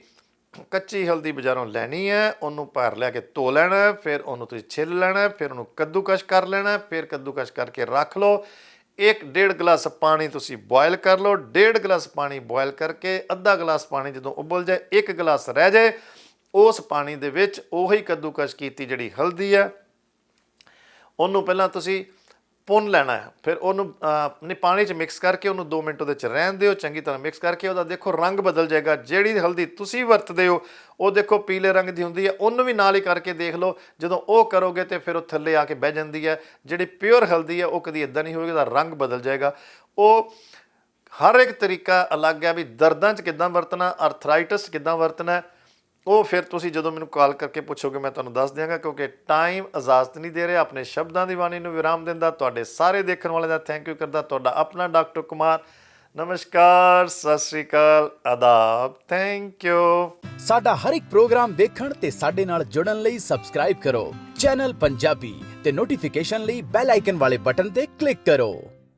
ਕੱਚੀ ਹਲਦੀ ਬਾਜ਼ਾਰੋਂ ਲੈਣੀ ਹੈ, ਉਹਨੂੰ ਭਰ ਲਿਆ ਕੇ ਧੋ ਲੈਣਾ, ਫਿਰ ਉਹਨੂੰ ਤੁਸੀਂ ਛਿੱਲ ਲੈਣਾ, ਫਿਰ ਉਹਨੂੰ ਕੱਦੂਕਸ਼ ਕਰ ਲੈਣਾ, ਫਿਰ ਕੱਦੂਕਸ਼ ਕਰਕੇ ਰੱਖ ਲਓ। 1-1.5 ਗਲਾਸ ਪਾਣੀ ਤੁਸੀਂ ਬੋਇਲ ਕਰ ਲਓ। 1.5 ਗਲਾਸ ਪਾਣੀ ਬੋਇਲ ਕਰਕੇ ਅੱਧਾ ਗਲਾਸ ਪਾਣੀ ਜਦੋਂ ਉਬਲ ਜਾਏ, 1 ਗਲਾਸ ਰਹਿ ਜਾਏ, ਉਸ ਪਾਣੀ ਦੇ ਵਿੱਚ ਉਹੀ ਕੱਦੂਕਸ਼ ਕੀਤੀ ਜਿਹੜੀ ਹਲਦੀ ਹੈ, ਉਹਨੂੰ ਪਹਿਲਾਂ ਤੁਸੀਂ ਭੁੰਨ ਲੈਣਾ ਹੈ। ਫਿਰ ਉਹਨੂੰ ਪਾਣੀ 'ਚ ਮਿਕਸ ਕਰਕੇ ਉਹਨੂੰ 2 ਮਿੰਟ ਉਹਦੇ 'ਚ ਰਹਿਣ ਦਿਓ। ਚੰਗੀ ਤਰ੍ਹਾਂ ਮਿਕਸ ਕਰਕੇ ਉਹਦਾ ਦੇਖੋ ਰੰਗ ਬਦਲ ਜਾਏਗਾ। ਜਿਹੜੀ ਹਲਦੀ ਤੁਸੀਂ ਵਰਤਦੇ ਹੋ ਉਹ ਦੇਖੋ ਪੀਲੇ ਰੰਗ ਦੀ ਹੁੰਦੀ ਹੈ, ਉਹਨੂੰ ਵੀ ਨਾਲ ਹੀ ਕਰਕੇ ਦੇਖ ਲਓ। ਜਦੋਂ ਉਹ ਕਰੋਗੇ ਤਾਂ ਫਿਰ ਉਹ ਥੱਲੇ ਆ ਕੇ ਬਹਿ ਜਾਂਦੀ ਹੈ। ਜਿਹੜੀ ਪਿਓਰ ਹਲਦੀ ਹੈ ਉਹ ਕਦੀ ਇੱਦਾਂ ਨਹੀਂ ਹੋਵੇਗੀ, ਉਹਦਾ ਰੰਗ ਬਦਲ ਜਾਏਗਾ। ਉਹ ਹਰ ਇੱਕ ਤਰੀਕਾ ਅਲੱਗ ਹੈ ਵੀ ਦਰਦਾਂ 'ਚ ਕਿੱਦਾਂ ਵਰਤਣਾ, ਅਰਥਰਾਈਟਸ ਕਿੱਦਾਂ ਵਰਤਣਾ, ਉਹ ਫਿਰ ਤੁਸੀਂ ਜਦੋਂ ਮੈਨੂੰ ਕਾਲ ਕਰਕੇ ਪੁੱਛੋਗੇ ਮੈਂ ਤੁਹਾਨੂੰ ਦੱਸ ਦਿਆਂਗਾ, ਕਿਉਂਕਿ ਟਾਈਮ ਇਜਾਜ਼ਤ ਨਹੀਂ ਦੇ ਰਿਹਾ। ਆਪਣੇ ਸ਼ਬਦਾਂ ਦੀ ਬਾਣੀ ਨੂੰ ਵਿਰਾਮ ਦਿੰਦਾ, ਤੁਹਾਡੇ ਸਾਰੇ ਦੇਖਣ ਵਾਲਿਆਂ ਦਾ ਥੈਂਕ ਯੂ ਕਰਦਾ। ਤੁਹਾਡਾ ਆਪਣਾ ਡਾਕਟਰ ਕੁਮਾਰ। ਨਮਸਕਾਰ, ਸਤਿ ਸ਼੍ਰੀ ਅਕਾਲ, ਆਦਾਬ, ਥੈਂਕ ਯੂ। ਸਾਡਾ ਹਰ ਇੱਕ ਪ੍ਰੋਗਰਾਮ ਦੇਖਣ ਤੇ ਸਾਡੇ ਨਾਲ ਜੁੜਨ ਲਈ ਸਬਸਕ੍ਰਾਈਬ ਕਰੋ ਚੈਨਲ ਪੰਜਾਬੀ ਤੇ ਨੋਟੀਫਿਕੇਸ਼ਨ ਲਈ ਬੈਲ ਆਈਕਨ ਵਾਲੇ ਬਟਨ ਤੇ ਕਲਿੱਕ ਕਰੋ।